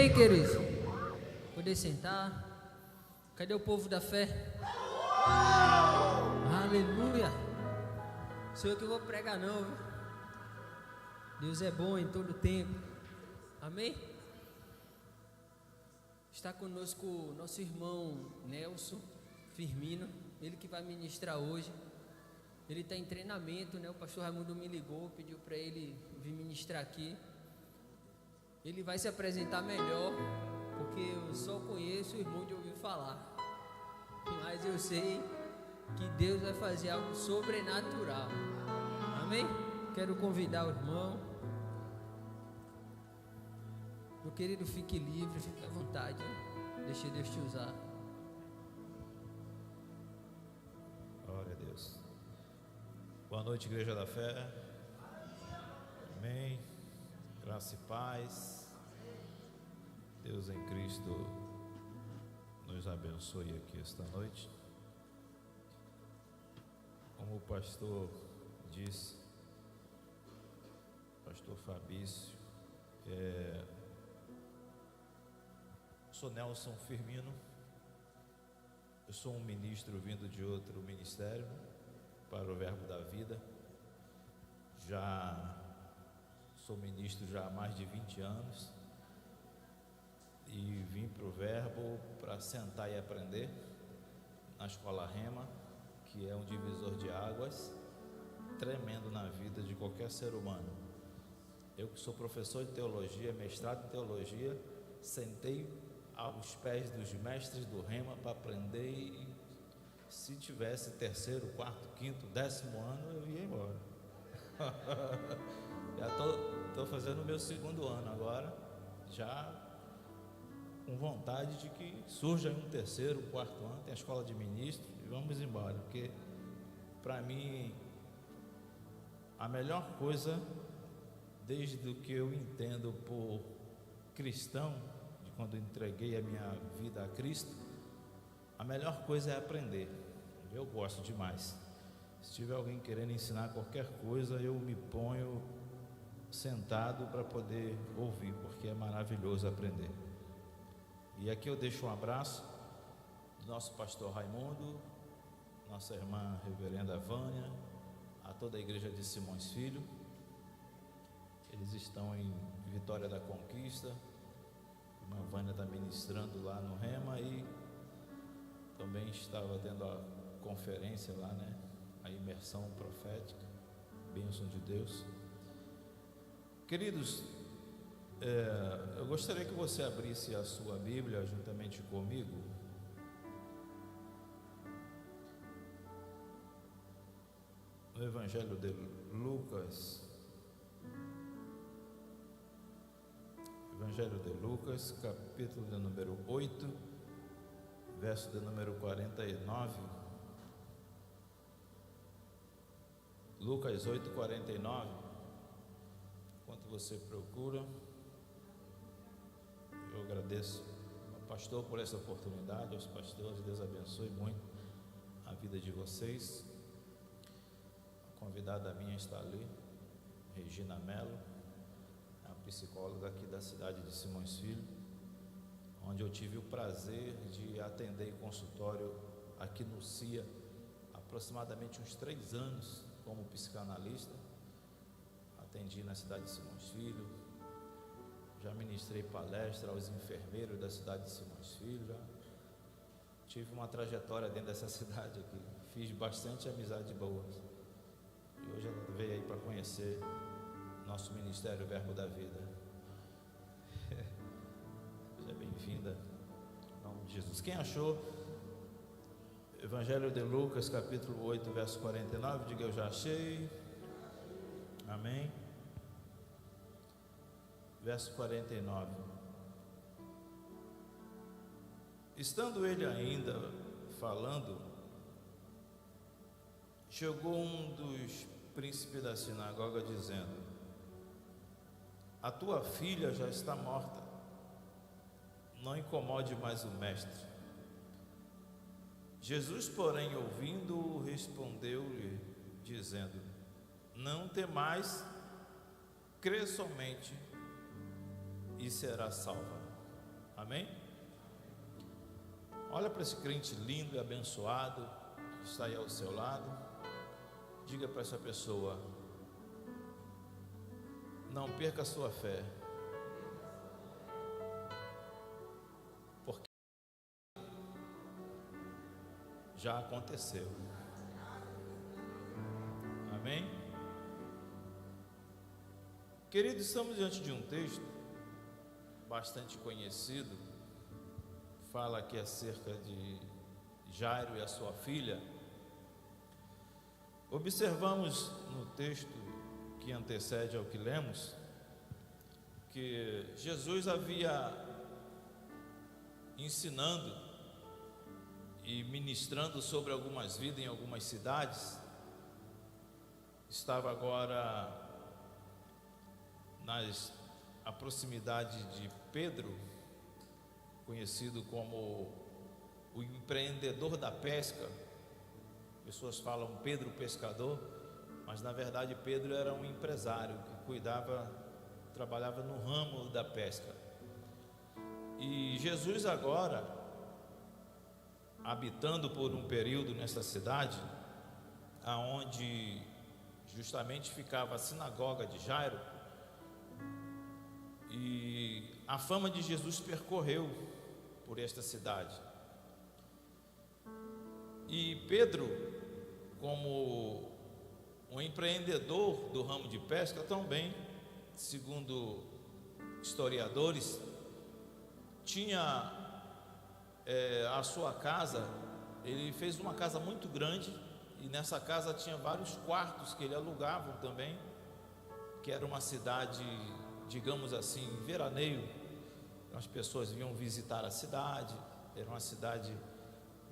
Amém, queridos? Poder sentar. Cadê o povo da fé? Aleluia. Sou eu que vou pregar não, viu? Deus é bom em todo tempo. Amém? Está conosco o nosso irmão Nelson Firmino, ele que vai ministrar hoje. Ele está em treinamento, né? O pastor Raimundo me ligou, pediu para ele vir ministrar aqui. Ele vai se apresentar melhor, porque eu só conheço o irmão de ouvir falar. Mas eu sei que Deus vai fazer algo sobrenatural. Amém? Quero convidar o irmão. Meu querido, fique livre, fique à vontade. Deixe Deus te usar. Glória a Deus. Boa noite, Igreja da Fé. Amém. Graça e paz. Deus em Cristo nos abençoe aqui esta noite. Como o pastor disse, pastor Fabício, sou Nelson Firmino. Eu sou um ministro vindo de outro ministério para o Verbo da Vida. Já sou ministro já há mais de 20 anos e vim para o Verbo para sentar e aprender na Escola Rema, que é um divisor de águas tremendo na vida de qualquer ser humano. Eu que sou professor de teologia, mestrado em teologia, sentei aos pés dos mestres do Rema para aprender, e se tivesse terceiro, quarto, quinto, 10º ano, eu ia embora. Já estou fazendo o meu 2º ano agora, já com vontade de que surja um terceiro, quarto ano, tem a escola de ministro, e vamos embora, porque para mim a melhor coisa, desde o que eu entendo por cristão, de quando entreguei a minha vida a Cristo, a melhor coisa é aprender. Eu gosto demais. Se tiver alguém querendo ensinar qualquer coisa, eu me ponho sentado para poder ouvir, porque é maravilhoso aprender. E aqui eu deixo um abraço do nosso pastor Raimundo, nossa irmã reverenda Vânia, a toda a igreja de Simões Filho. Eles estão em Vitória da Conquista. A irmã Vânia está ministrando lá no Rema e também estava tendo a conferência lá, né? A imersão profética, bênção de Deus. Queridos, eu gostaria que você abrisse a sua Bíblia juntamente comigo no Evangelho de Lucas. Evangelho de Lucas, capítulo de número 8, verso de número 49. Lucas 8, 49. Enquanto você procura, eu agradeço ao pastor por essa oportunidade, aos pastores. Deus abençoe muito a vida de vocês. A convidada minha está ali, Regina Mello, é uma psicóloga aqui da cidade de Simões Filho, onde eu tive o prazer de atender em consultório aqui no CIA, aproximadamente uns 3 anos como psicanalista. Atendi na cidade de Simões Filho, já ministrei palestra aos enfermeiros da cidade de Simões Filho, já tive uma trajetória dentro dessa cidade aqui, fiz bastante amizade boa, e hoje ela veio aí para conhecer nosso ministério Verbo da Vida. Seja bem-vinda, em nome de Jesus. Quem achou Evangelho de Lucas, capítulo 8, verso 49, diga: eu já achei. Amém. Verso 49. Estando ele ainda falando, chegou um dos príncipes da sinagoga dizendo: a tua filha já está morta, não incomode mais o mestre. Jesus, porém, ouvindo-o, respondeu-lhe, dizendo: não temais, crê somente e será salva. Amém? Olha para esse crente lindo e abençoado que está aí ao seu lado. Diga para essa pessoa: não perca a sua fé, porque já aconteceu. Amém? Queridos, estamos diante de um texto bastante conhecido. Fala aqui acerca de Jairo e a sua filha. Observamos no texto que antecede ao que lemos, que Jesus havia ensinando e ministrando sobre algumas vidas em algumas cidades. Estava agora à proximidade de Pedro, conhecido como o empreendedor da pesca. Pessoas falam Pedro pescador, mas na verdade Pedro era um empresário que trabalhava no ramo da pesca. E Jesus agora, habitando por um período nessa cidade, aonde justamente ficava a sinagoga de Jairo, e a fama de Jesus percorreu por esta cidade. E Pedro, como um empreendedor do ramo de pesca também, segundo historiadores, tinha a sua casa. Ele fez uma casa muito grande, e nessa casa tinha vários quartos que ele alugava também, que era uma cidade, digamos assim, veraneio. As pessoas vinham visitar a cidade, era uma cidade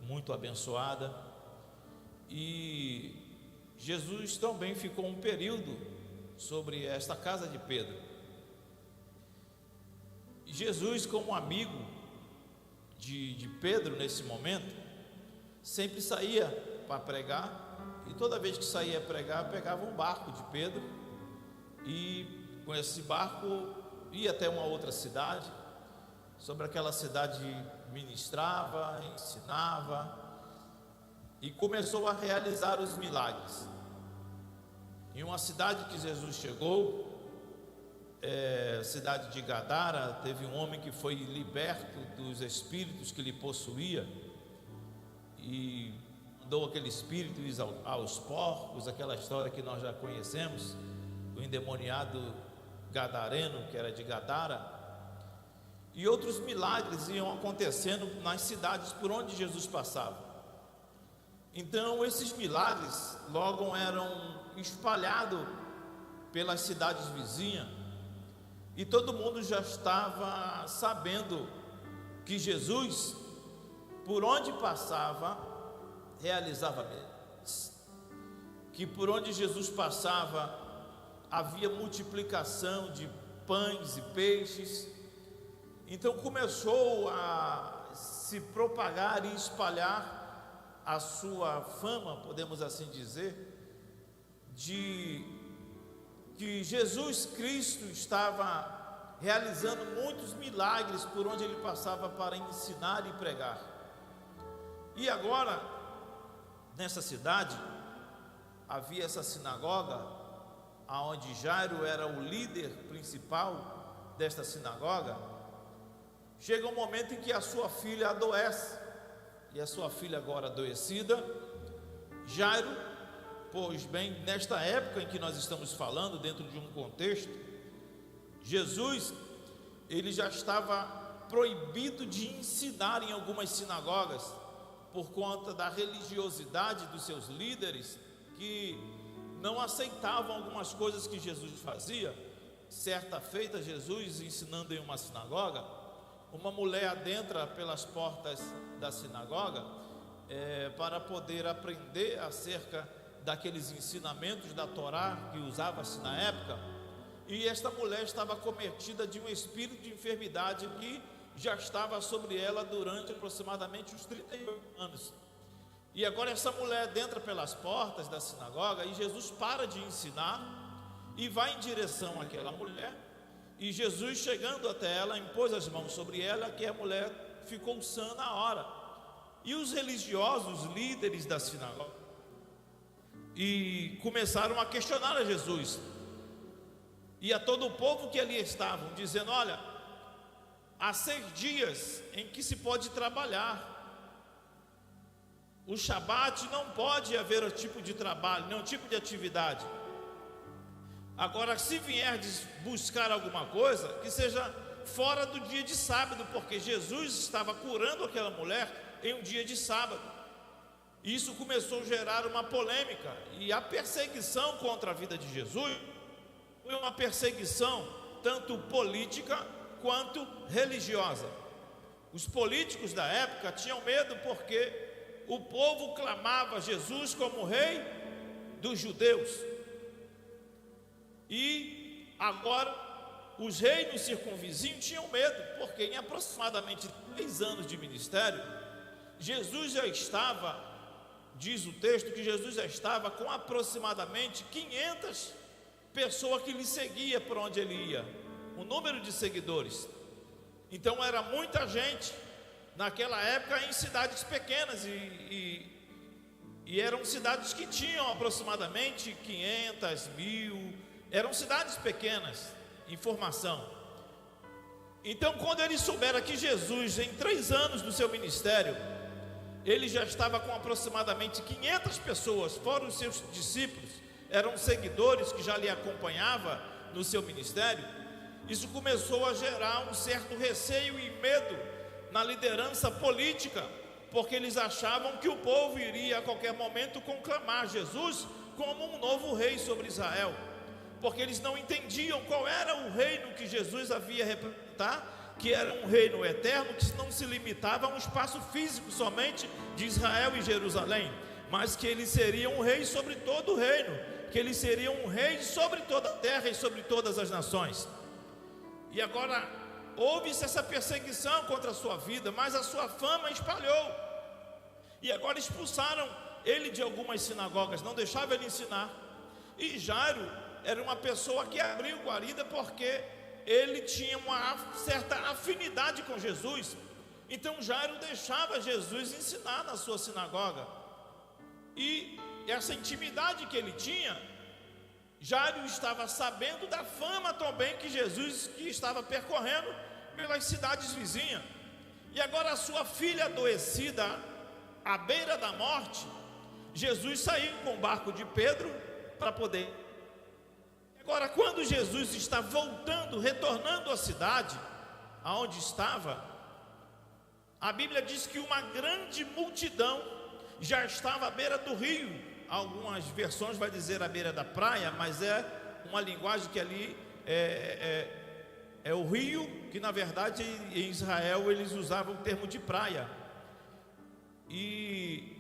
muito abençoada. E Jesus também ficou um período sobre esta casa de Pedro. E Jesus, como amigo de Pedro nesse momento, sempre saía para pregar, e toda vez que saía a pregar, pegava um barco de Pedro, e com esse barco ia até uma outra cidade. Sobre aquela cidade ministrava, ensinava, e começou a realizar os milagres. Em uma cidade que Jesus chegou, cidade de Gadara, teve um homem que foi liberto dos espíritos que lhe possuía, e mandou aquele espírito aos porcos, aquela história que nós já conhecemos, do endemoniado gadareno, que era de Gadara. E outros milagres iam acontecendo nas cidades por onde Jesus passava. Então esses milagres logo eram espalhados pelas cidades vizinhas, e todo mundo já estava sabendo que Jesus, por onde passava, realizava milagres, que por onde Jesus passava havia multiplicação de pães e peixes. Então começou a se propagar e espalhar a sua fama, podemos assim dizer, de que Jesus Cristo estava realizando muitos milagres por onde ele passava para ensinar e pregar. E agora, nessa cidade, havia essa sinagoga, aonde Jairo era o líder principal desta sinagoga. Chega um momento em que a sua filha adoece, e a sua filha agora adoecida, Jairo, pois bem, nesta época em que nós estamos falando, dentro de um contexto, Jesus, ele já estava proibido de ensinar em algumas sinagogas, por conta da religiosidade dos seus líderes, que não aceitavam algumas coisas que Jesus fazia. Certa feita, Jesus ensinando em uma sinagoga, uma mulher adentra pelas portas da sinagoga para poder aprender acerca daqueles ensinamentos da Torá que usava-se na época, e esta mulher estava cometida de um espírito de enfermidade que já estava sobre ela durante aproximadamente uns 38 anos. E agora essa mulher entra pelas portas da sinagoga, e Jesus para de ensinar e vai em direção àquela mulher, E Jesus, chegando até ela, impôs as mãos sobre ela, que a mulher ficou sã na hora. E os religiosos, líderes da sinagoga, e começaram a questionar a Jesus e a todo o povo que ali estavam, dizendo: olha, há 6 dias em que se pode trabalhar. O Shabat não pode haver o tipo de trabalho, nenhum tipo de atividade. Agora, se vierdes buscar alguma coisa, que seja fora do dia de sábado, porque Jesus estava curando aquela mulher em um dia de sábado. Isso começou a gerar uma polêmica, e a perseguição contra a vida de Jesus foi uma perseguição tanto política quanto religiosa. Os políticos da época tinham medo porque o povo clamava Jesus como rei dos judeus. E agora os reinos circunvizinhos tinham medo, porque em aproximadamente 3 anos de ministério, Jesus já estava, diz o texto, que Jesus já estava com aproximadamente 500 pessoas que lhe seguiam por onde ele ia, o número de seguidores. Então era muita gente naquela época em cidades pequenas, e eram cidades que tinham aproximadamente 500, 1000, eram cidades pequenas em formação. Então, quando eles souberam que Jesus, em 3 anos do seu ministério, ele já estava com aproximadamente 500 pessoas, fora os seus discípulos, eram seguidores que já lhe acompanhavam no seu ministério, isso começou a gerar um certo receio e medo na liderança política, porque eles achavam que o povo iria a qualquer momento conclamar Jesus como um novo rei sobre Israel, porque eles não entendiam qual era o reino que Jesus havia representar, que era um reino eterno, que não se limitava a um espaço físico somente de Israel e Jerusalém, mas que ele seria um rei sobre todo o reino, que ele seria um rei sobre toda a terra e sobre todas as nações. E agora houve-se essa perseguição contra a sua vida, mas a sua fama espalhou, e agora expulsaram ele de algumas sinagogas, não deixavam ele ensinar. E Jairo era uma pessoa que abriu guarida porque ele tinha uma certa afinidade com Jesus. Então Jairo deixava Jesus ensinar na sua sinagoga, e essa intimidade que ele tinha, Jairo estava sabendo da fama também que Jesus que estava percorrendo pelas cidades vizinhas. E agora a sua filha adoecida à beira da morte, Jesus saiu com o barco de Pedro para poder. Agora, quando Jesus está voltando, retornando à cidade aonde estava, a Bíblia diz que uma grande multidão já estava à beira do rio. Algumas versões vai dizer à beira da praia, mas é uma linguagem que ali é o rio, que na verdade em Israel eles usavam o termo de praia. E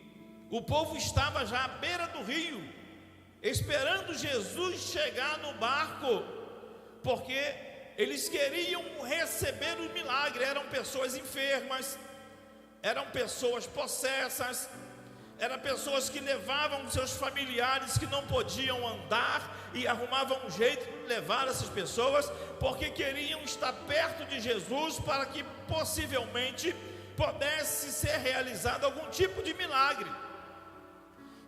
o povo estava já à beira do rio, esperando Jesus chegar no barco, porque eles queriam receber o milagre. Eram pessoas enfermas, eram pessoas possessas, eram pessoas que levavam seus familiares que não podiam andar e arrumavam um jeito de levar essas pessoas, porque queriam estar perto de Jesus para que possivelmente pudesse ser realizado algum tipo de milagre.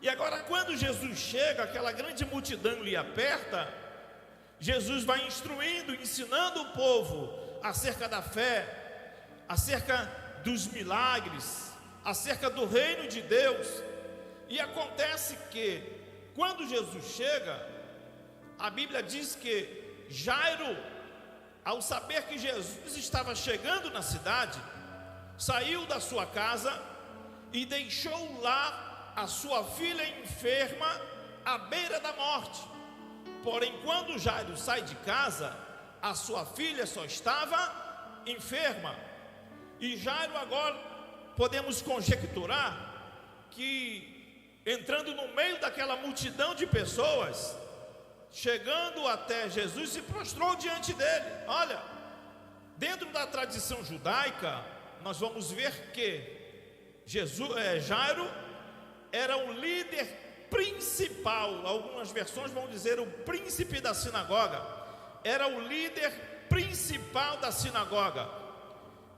E agora, quando Jesus chega, aquela grande multidão lhe aperta, Jesus vai instruindo, ensinando o povo acerca da fé, acerca dos milagres, acerca do reino de Deus. E acontece que, quando Jesus chega, a Bíblia diz que Jairo, ao saber que Jesus estava chegando na cidade, saiu da sua casa e deixou lá a sua filha enferma à beira da morte. Porém, quando Jairo sai de casa, a sua filha só estava enferma. E Jairo, agora podemos conjecturar que, entrando no meio daquela multidão de pessoas, chegando até Jesus, se prostrou diante dele. Olha, dentro da tradição judaica, nós vamos ver que Jairo era o líder principal. Algumas versões vão dizer o príncipe da sinagoga. Era o líder principal principal da sinagoga.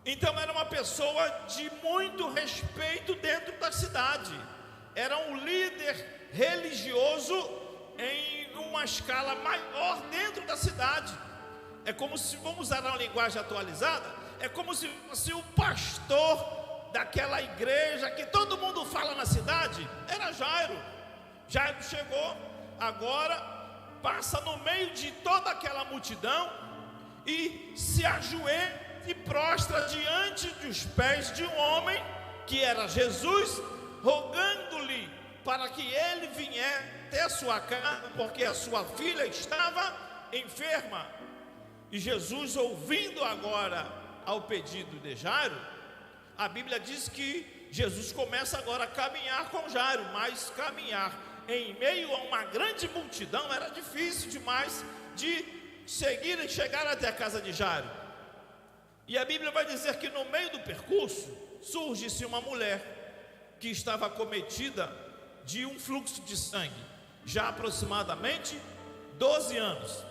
Então era uma pessoa de muito respeito dentro da cidade. Era um líder religioso em uma escala maior dentro da cidade. É como se, vamos usar uma linguagem atualizada, é como se fosse o pastor daquela igreja que todo mundo fala na cidade. Era Jairo. Jairo chegou, agora passa no meio de toda aquela multidão e se ajoelha e prostra diante dos pés de um homem que era Jesus, rogando-lhe para que ele viesse ter sua casa, porque a sua filha estava enferma. E Jesus, ouvindo agora ao pedido de Jairo, a Bíblia diz que Jesus começa agora a caminhar com Jairo, mas caminhar em meio a uma grande multidão era difícil demais de seguir e chegar até a casa de Jairo. E a Bíblia vai dizer que no meio do percurso surge-se uma mulher que estava acometida de um fluxo de sangue, já aproximadamente 12 anos.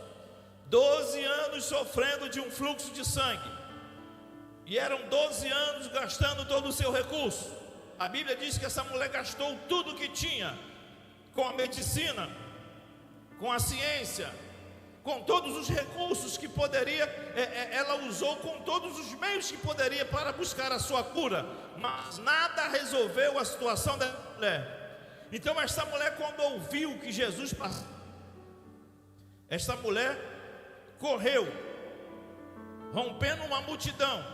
12 anos sofrendo de um fluxo de sangue. E eram 12 anos gastando todo o seu recurso. A Bíblia diz que essa mulher gastou tudo o que tinha, com a medicina, com a ciência, com todos os recursos que poderia, ela usou com todos os meios que poderia para buscar a sua cura, mas nada resolveu a situação da mulher. Então esta mulher, quando ouviu que Jesus passou, esta mulher correu, rompendo uma multidão,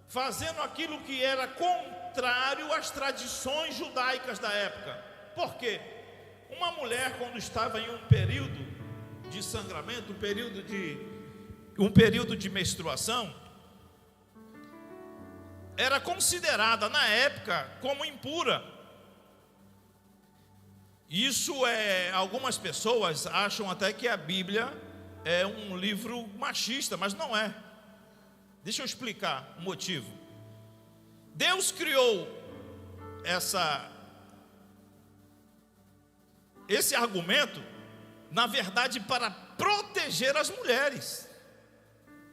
fazendo aquilo que era contrário às tradições judaicas da época. Por quê? Uma mulher, quando estava em um período de sangramento, um período de menstruação, era considerada na época como impura. Isso algumas pessoas acham até que a Bíblia é um livro machista, mas não é. Deixa eu explicar o motivo. Deus criou esse argumento, na verdade, para proteger as mulheres.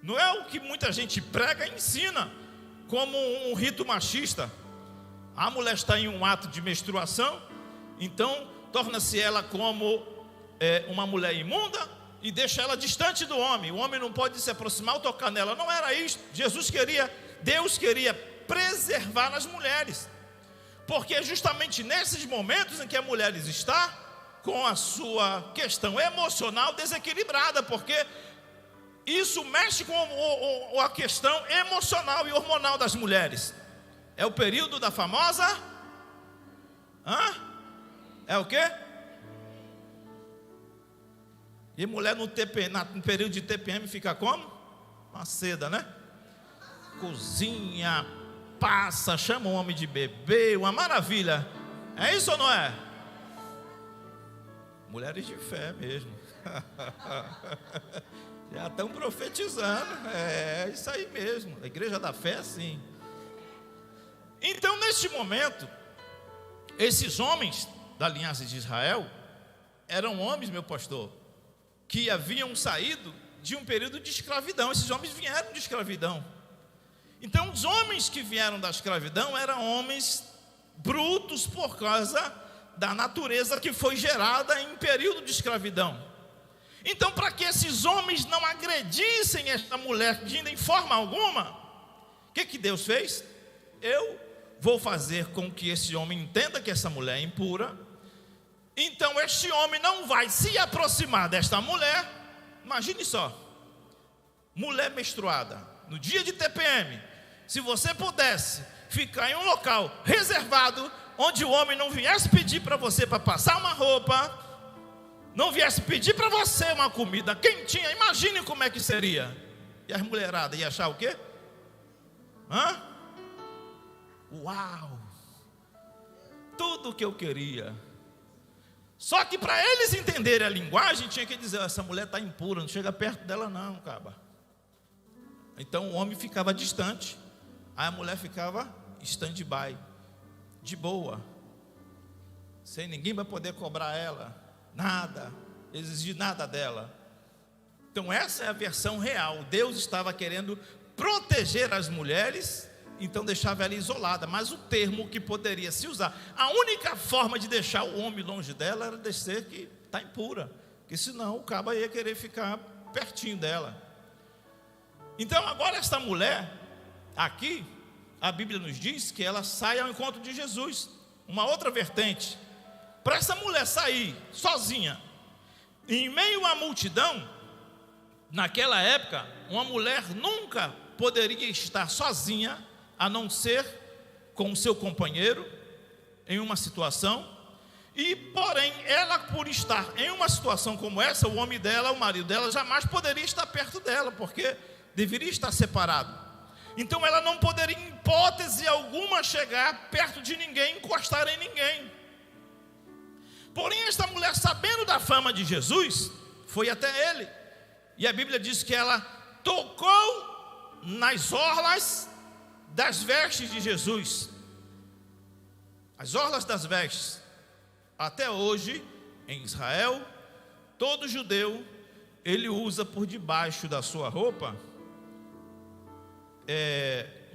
Não é o que muita gente prega e ensina como um rito machista. A mulher está em um ato de menstruação, então torna-se ela como uma mulher imunda e deixa ela distante do homem. O homem não pode se aproximar ou tocar nela. Não era isso. Deus queria preservar as mulheres, porque é justamente nesses momentos em que a mulher está com a sua questão emocional desequilibrada, porque isso mexe com a questão emocional e hormonal das mulheres. É o período da famosa é o quê? E mulher no período de TPM fica como? Uma seda, né? Cozinha, passa, chama o homem de bebê, uma maravilha. É isso ou não é? Mulheres de fé mesmo. Já estão profetizando. É isso aí mesmo. A igreja da fé é assim. Então, neste momento, esses homens da linhagem de Israel eram homens, meu pastor, que haviam saído de um período de escravidão. Esses homens vieram de escravidão. Então os homens que vieram da escravidão eram homens brutos por causa da natureza que foi gerada em período de escravidão. Então, para que esses homens não agredissem esta mulher em forma alguma, o que Deus fez? Eu vou fazer com que esse homem entenda que essa mulher é impura. Então este homem não vai se aproximar desta mulher. Imagine só, mulher menstruada, no dia de TPM. Se você pudesse ficar em um local reservado, onde o homem não viesse pedir para você para passar uma roupa, não viesse pedir para você uma comida quentinha, imagine como é que seria. E as mulheradas iam achar o quê? Uau! Tudo o que eu queria. Só que para eles entenderem a linguagem, tinha que dizer: essa mulher está impura, não chega perto dela não, caba. Então o homem ficava distante, aí a mulher ficava stand-by, de boa, sem ninguém vai poder cobrar ela, nada, exigir nada dela. Então essa é a versão real. Deus estava querendo proteger as mulheres, então deixava ela isolada. Mas o termo que poderia se usar, a única forma de deixar o homem longe dela era dizer que está impura, porque senão o cabo ia querer ficar pertinho dela. Então agora esta mulher aqui, a Bíblia nos diz que ela sai ao encontro de Jesus. Uma outra vertente, para essa mulher sair sozinha em meio à multidão, naquela época uma mulher nunca poderia estar sozinha, a não ser com o seu companheiro, em uma situação. E porém, ela, por estar em uma situação como essa, o homem dela, o marido dela, jamais poderia estar perto dela, porque deveria estar separado. Então ela não poderia, em hipótese alguma, chegar perto de ninguém, encostar em ninguém. Porém, esta mulher, sabendo da fama de Jesus, foi até ele. E a Bíblia diz que ela tocou nas orlas das vestes de Jesus. As orlas das vestes. Até hoje, em Israel, todo judeu, ele usa por debaixo da sua roupa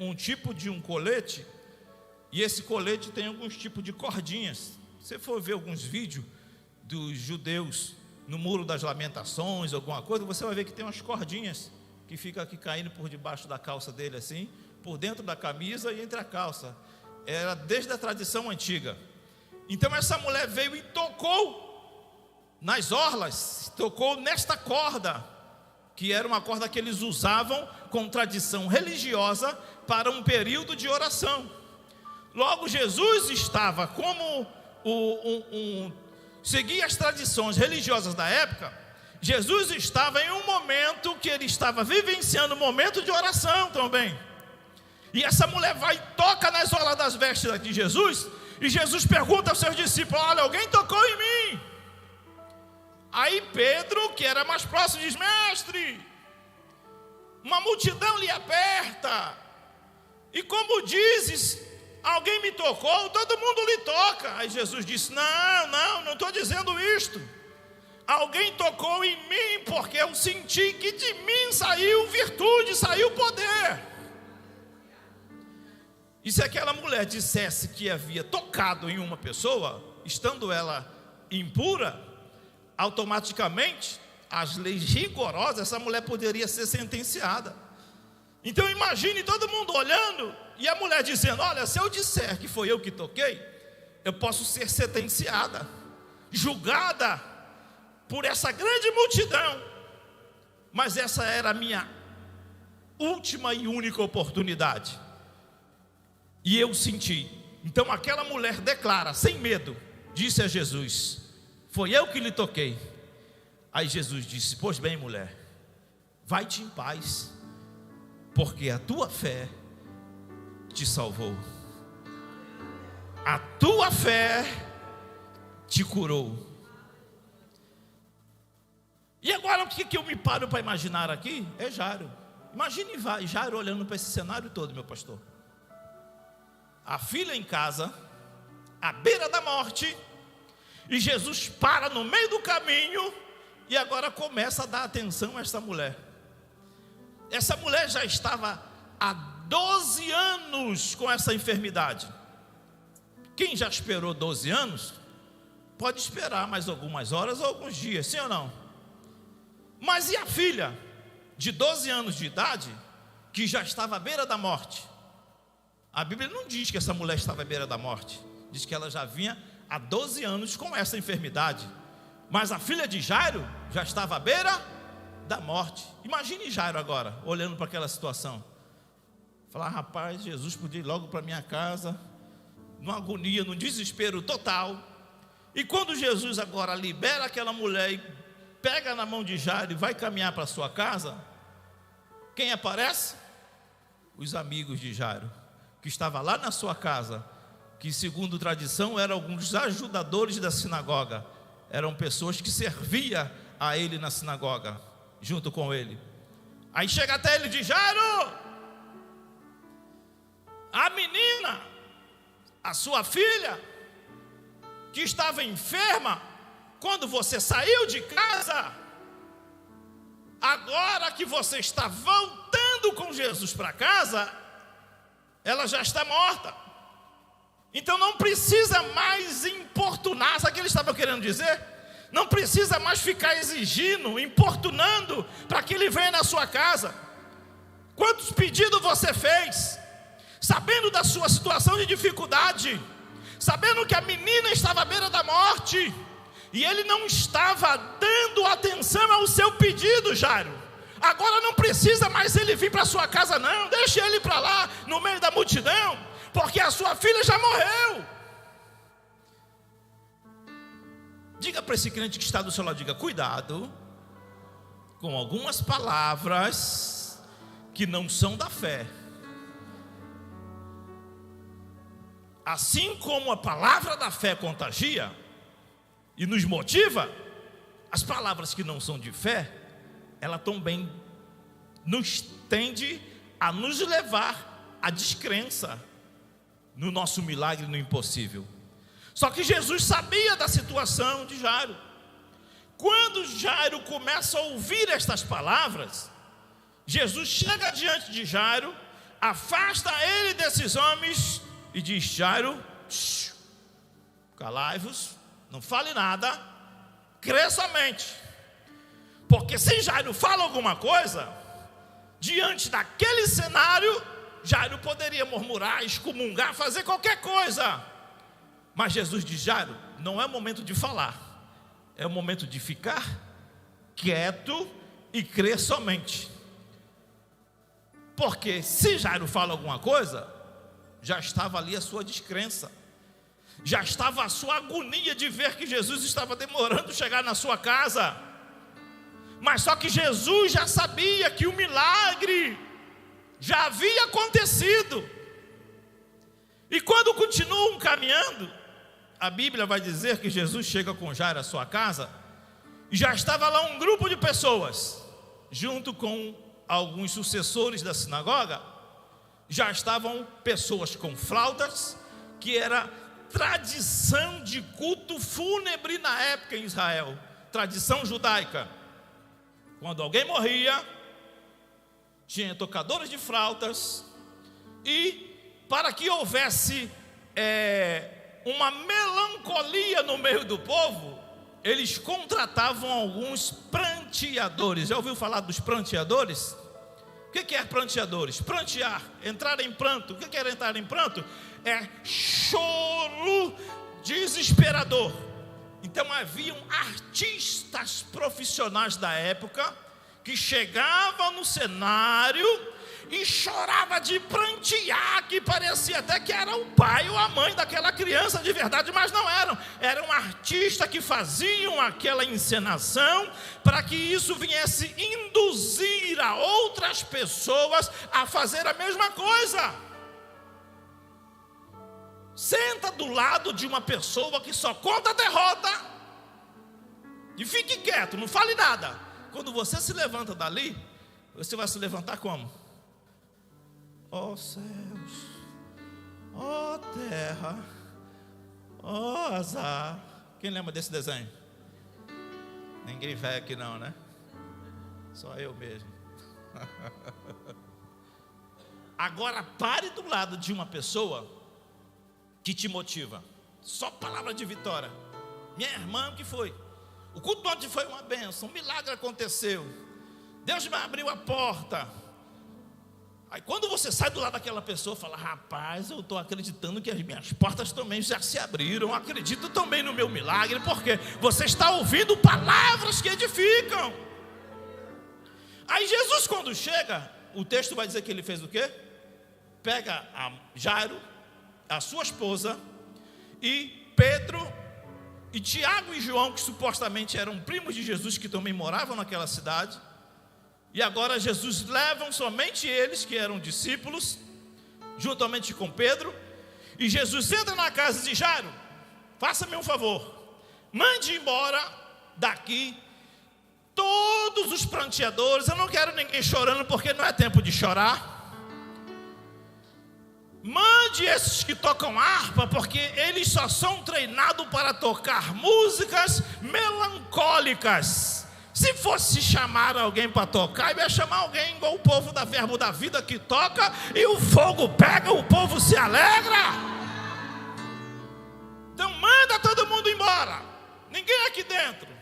um tipo de um colete, e esse colete tem alguns tipos de cordinhas. Se você for ver alguns vídeos dos judeus no Muro das Lamentações, alguma coisa, você vai ver que tem umas cordinhas que ficam aqui caindo por debaixo da calça dele assim, por dentro da camisa e entre a calça. Era desde a tradição antiga. Então essa mulher veio e tocou nas orlas, tocou nesta corda, que era uma corda que eles usavam com tradição religiosa para um período de oração. Logo, Jesus estava como seguia as tradições religiosas da época. Jesus estava em um momento que ele estava vivenciando um momento de oração também. E essa mulher vai e toca nas orlas das vestes de Jesus, e Jesus pergunta aos seus discípulos: olha, alguém tocou em mim? Aí Pedro, que era mais próximo, diz: mestre, uma multidão lhe aperta, e como dizes, alguém me tocou, todo mundo lhe toca. Aí Jesus disse: não estou dizendo isto. Alguém tocou em mim, porque eu senti que de mim saiu virtude, saiu poder. E se aquela mulher dissesse que havia tocado em uma pessoa, estando ela impura, automaticamente, as leis rigorosas, essa mulher poderia ser sentenciada. Então imagine todo mundo olhando, e a mulher dizendo: olha, se eu disser que foi eu que toquei, eu posso ser sentenciada, julgada por essa grande multidão. Mas essa era a minha última e única oportunidade, e eu senti. Então aquela mulher declara, sem medo, disse a Jesus: foi eu que lhe toquei. Aí Jesus disse: pois bem, mulher, vai-te em paz, porque a tua fé te salvou. A tua fé te curou. E agora o que eu me paro para imaginar aqui é Jairo. Imagine Jairo olhando para esse cenário todo, meu pastor. A filha em casa, à beira da morte, e Jesus para no meio do caminho e agora começa a dar atenção a essa mulher. Essa mulher já estava há 12 anos com essa enfermidade. Quem já esperou 12 anos, pode esperar mais algumas horas ou alguns dias, sim ou não? Mas e a filha de 12 anos de idade, que já estava à beira da morte? A Bíblia não diz que essa mulher estava à beira da morte, diz que ela já vinha há 12 anos com essa enfermidade. Mas a filha de Jairo já estava à beira da morte. Imagine Jairo agora, olhando para aquela situação. Falar: rapaz, Jesus podia ir logo para minha casa, numa agonia, num desespero total. E quando Jesus agora libera aquela mulher e pega na mão de Jairo e vai caminhar para a sua casa, quem aparece? Os amigos de Jairo, que estava lá na sua casa, que segundo tradição eram alguns ajudadores da sinagoga, eram pessoas que serviam a ele na sinagoga, junto com ele. Aí chega até ele e diz: Jairo, a menina, a sua filha, que estava enferma, quando você saiu de casa, agora que você está voltando com Jesus para casa, ela já está morta. Então não precisa mais importunar. Sabe o que ele estava querendo dizer? Não precisa mais ficar exigindo, importunando para que ele venha na sua casa. Quantos pedidos você fez, sabendo da sua situação de dificuldade, sabendo que a menina estava à beira da morte, e ele não estava dando atenção ao seu pedido, Jairo. Agora não precisa mais ele vir para a sua casa, não. Deixe ele para lá, no meio da multidão, porque a sua filha já morreu. Diga para esse crente que está do seu lado, diga: cuidado com algumas palavras que não são da fé. Assim como a palavra da fé contagia e nos motiva, as palavras que não são de fé, ela também nos tende a nos levar à descrença no nosso milagre, no impossível. Só que Jesus sabia da situação de Jairo. Quando Jairo começa a ouvir estas palavras, Jesus chega diante de Jairo, afasta ele desses homens e diz: Jairo, calai-vos, não fale nada, crê somente. Porque se Jairo fala alguma coisa, diante daquele cenário, Jairo poderia murmurar, excomungar, fazer qualquer coisa. Mas Jesus diz: Jairo, não é o momento de falar, é o momento de ficar quieto e crer somente. Porque se Jairo fala alguma coisa, já estava ali a sua descrença, já estava a sua agonia de ver que Jesus estava demorando a chegar na sua casa. Mas só que Jesus já sabia que o milagre já havia acontecido. E quando continuam caminhando, a Bíblia vai dizer que Jesus chega com Jairo à sua casa, e já estava lá um grupo de pessoas, junto com alguns sucessores da sinagoga. Já estavam pessoas com flautas, que era tradição de culto fúnebre na época em Israel, tradição judaica. Quando alguém morria, tinha tocadores de flautas, e para que houvesse uma melancolia no meio do povo, eles contratavam alguns pranteadores. Já ouviu falar dos pranteadores? O que é pranteadores? Prantear, entrar em pranto. O que é entrar em pranto? É choro desesperador. Então haviam artistas profissionais da época que chegavam no cenário e chorava de prantear, que parecia até que era o pai ou a mãe daquela criança de verdade, mas não eram. Eram artistas que faziam aquela encenação para que isso viesse induzir a outras pessoas a fazer a mesma coisa. Senta do lado de uma pessoa que só conta a derrota e fique quieto, não fale nada. Quando você se levanta dali, você vai se levantar como? Ó céus, ó terra, ó azar. Quem lembra desse desenho? Ninguém velho aqui não, né? Só eu mesmo. Agora pare do lado de uma pessoa que te motiva. Só palavra de vitória. Minha irmã, o que foi? O culto ontem foi uma bênção, um milagre aconteceu, Deus me abriu a porta. Aí quando você sai do lado daquela pessoa, fala: rapaz, eu estou acreditando que as minhas portas também já se abriram, acredito também no meu milagre, porque você está ouvindo palavras que edificam. Aí Jesus, quando chega, o texto vai dizer que ele fez o quê? Pega a Jairo, a sua esposa, e Pedro e Tiago e João, que supostamente eram primos de Jesus, que também moravam naquela cidade. E agora Jesus levam somente eles, que eram discípulos, juntamente com Pedro. E Jesus entra na casa de Jairo: faça-me um favor, mande embora daqui todos os pranteadores. Eu não quero ninguém chorando, porque não é tempo de chorar. Mande esses que tocam harpa, porque eles só são treinados para tocar músicas melancólicas. Se fosse chamar alguém para tocar, eu ia chamar alguém igual o povo da Verbo da Vida, que toca e o fogo pega, o povo se alegra. Então manda todo mundo embora, ninguém aqui dentro.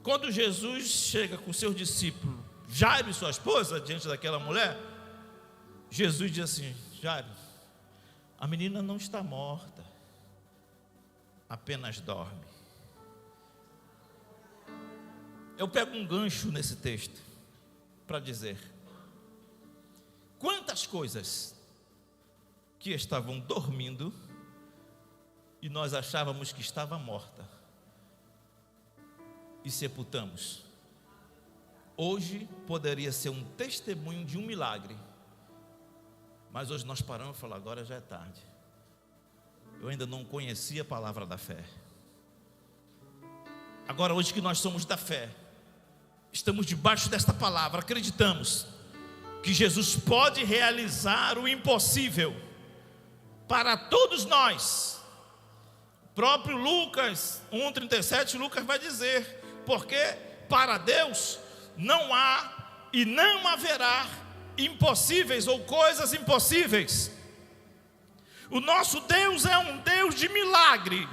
Quando Jesus chega com seus discípulos, Jairo e sua esposa, diante daquela mulher, Jesus diz assim: Jairo, a menina não está morta, apenas dorme. Eu pego um gancho nesse texto para dizer: quantas coisas que estavam dormindo e nós achávamos que estava morta e sepultamos. Hoje poderia ser um testemunho de um milagre, mas hoje nós paramos e falamos: agora já é tarde. Eu ainda não conhecia a palavra da fé. Agora, hoje que nós somos da fé, estamos debaixo desta palavra, acreditamos que Jesus pode realizar o impossível para todos nós. O próprio Lucas 1,37, Lucas vai dizer: porque para Deus não há e não haverá impossíveis ou coisas impossíveis. O nosso Deus é um Deus de milagre,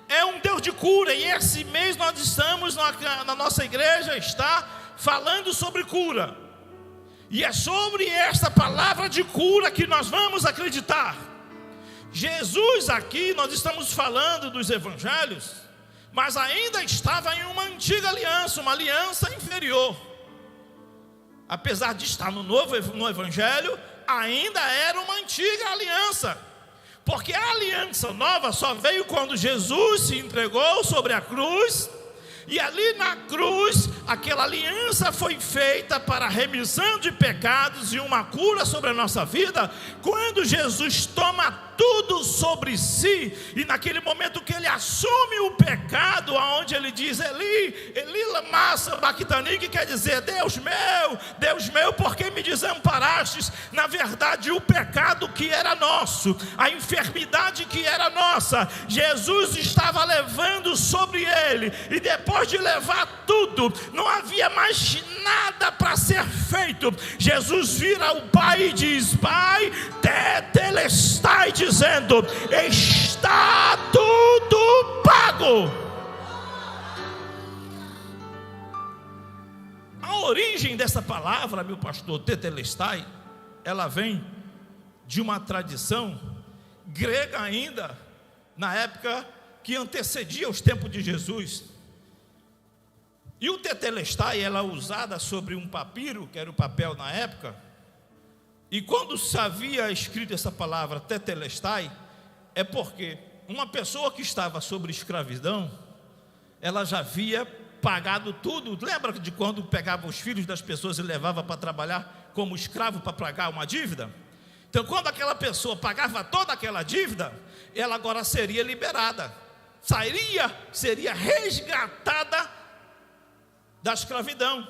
é um Deus de cura. E esse mês nós estamos na nossa igreja, está falando sobre cura. E é sobre esta palavra de cura que nós vamos acreditar. Jesus aqui, nós estamos falando dos evangelhos, mas ainda estava em uma antiga aliança, uma aliança inferior. Apesar de estar no evangelho, ainda era uma antiga aliança. Porque a aliança nova só veio quando Jesus se entregou sobre a cruz. E ali na cruz, aquela aliança foi feita para a remissão de pecados e uma cura sobre a nossa vida. Quando Jesus toma tudo sobre si, e naquele momento que ele assume o pecado, aonde ele diz: Eli, Eli lama sabachthani, que quer dizer: Deus meu, por que me desamparastes? Na verdade, o pecado que era nosso, a enfermidade que era nossa, Jesus estava levando sobre ele. E depois de levar tudo, não havia mais nada para ser feito. Jesus vira o Pai e diz: Pai, tetelestai, dizendo: está tudo pago. A origem dessa palavra, meu pastor, tetelestai, ela vem de uma tradição grega ainda, na época que antecedia os tempos de Jesus. E o tetelestai, ela é usada sobre um papiro, que era o papel na época. E quando se havia escrito essa palavra tetelestai, é porque uma pessoa que estava sobre escravidão, ela já havia pagado tudo. Lembra de quando pegava os filhos das pessoas e levava para trabalhar como escravo para pagar uma dívida? Então, quando aquela pessoa pagava toda aquela dívida, ela agora seria liberada, seria resgatada da escravidão.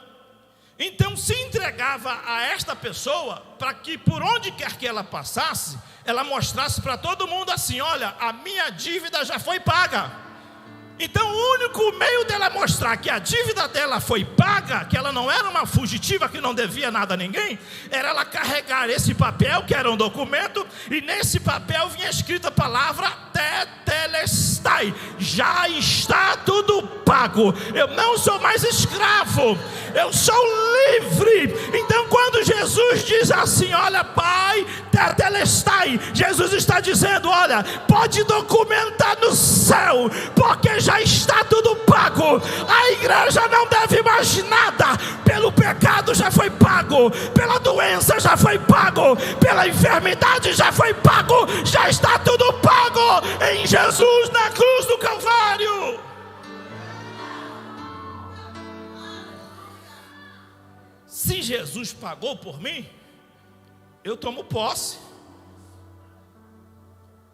Então se entregava a esta pessoa para que por onde quer que ela passasse, ela mostrasse para todo mundo assim: olha, a minha dívida já foi paga. Então o único meio dela mostrar que a dívida dela foi paga, que ela não era uma fugitiva, que não devia nada a ninguém, era ela carregar esse papel, que era um documento, e nesse papel vinha escrita a palavra tetelestai: já está tudo pago, eu não sou mais escravo, eu sou livre. Então quando Jesus diz assim: olha, Pai, tetelestai, Jesus está dizendo: olha, pode documentar no céu, porque já está tudo pago. A igreja não deve mais nada. Pelo pecado já foi pago, pela doença já foi pago, pela enfermidade já foi pago, já está tudo pago em Jesus na cruz do Calvário. Se Jesus pagou por mim, eu tomo posse.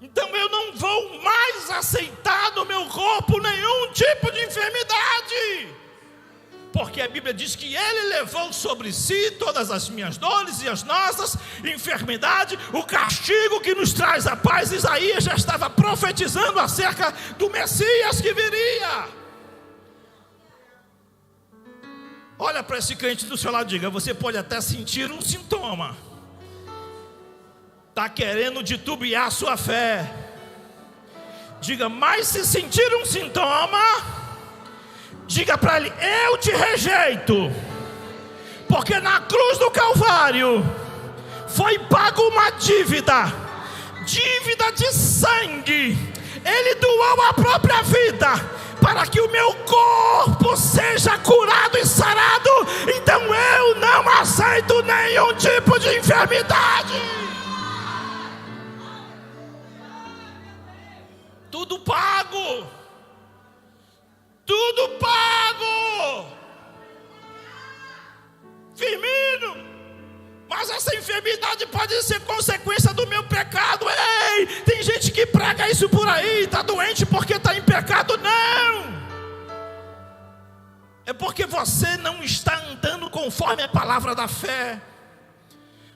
Então eu não vou mais aceitar no meu corpo nenhum tipo de enfermidade, porque a Bíblia diz que Ele levou sobre si todas as minhas dores e as nossas enfermidades, o castigo que nos traz a paz. Isaías já estava profetizando acerca do Messias que viria. Olha para esse crente do seu lado e diga: você pode até sentir um sintoma, está querendo titubear a sua fé. Diga: mas se sentir um sintoma, diga para ele: eu te rejeito, porque na cruz do Calvário foi pago uma dívida de sangue. Ele doou a própria vida para que o meu corpo seja curado e sarado. Então eu não aceito nenhum tipo de enfermidade. Tudo pago. Tudo pago. Firmino, mas essa enfermidade pode ser consequência do meu pecado. Ei, tem gente que prega isso por aí, está doente porque está em pecado. Não, é porque você não está andando conforme a palavra da fé.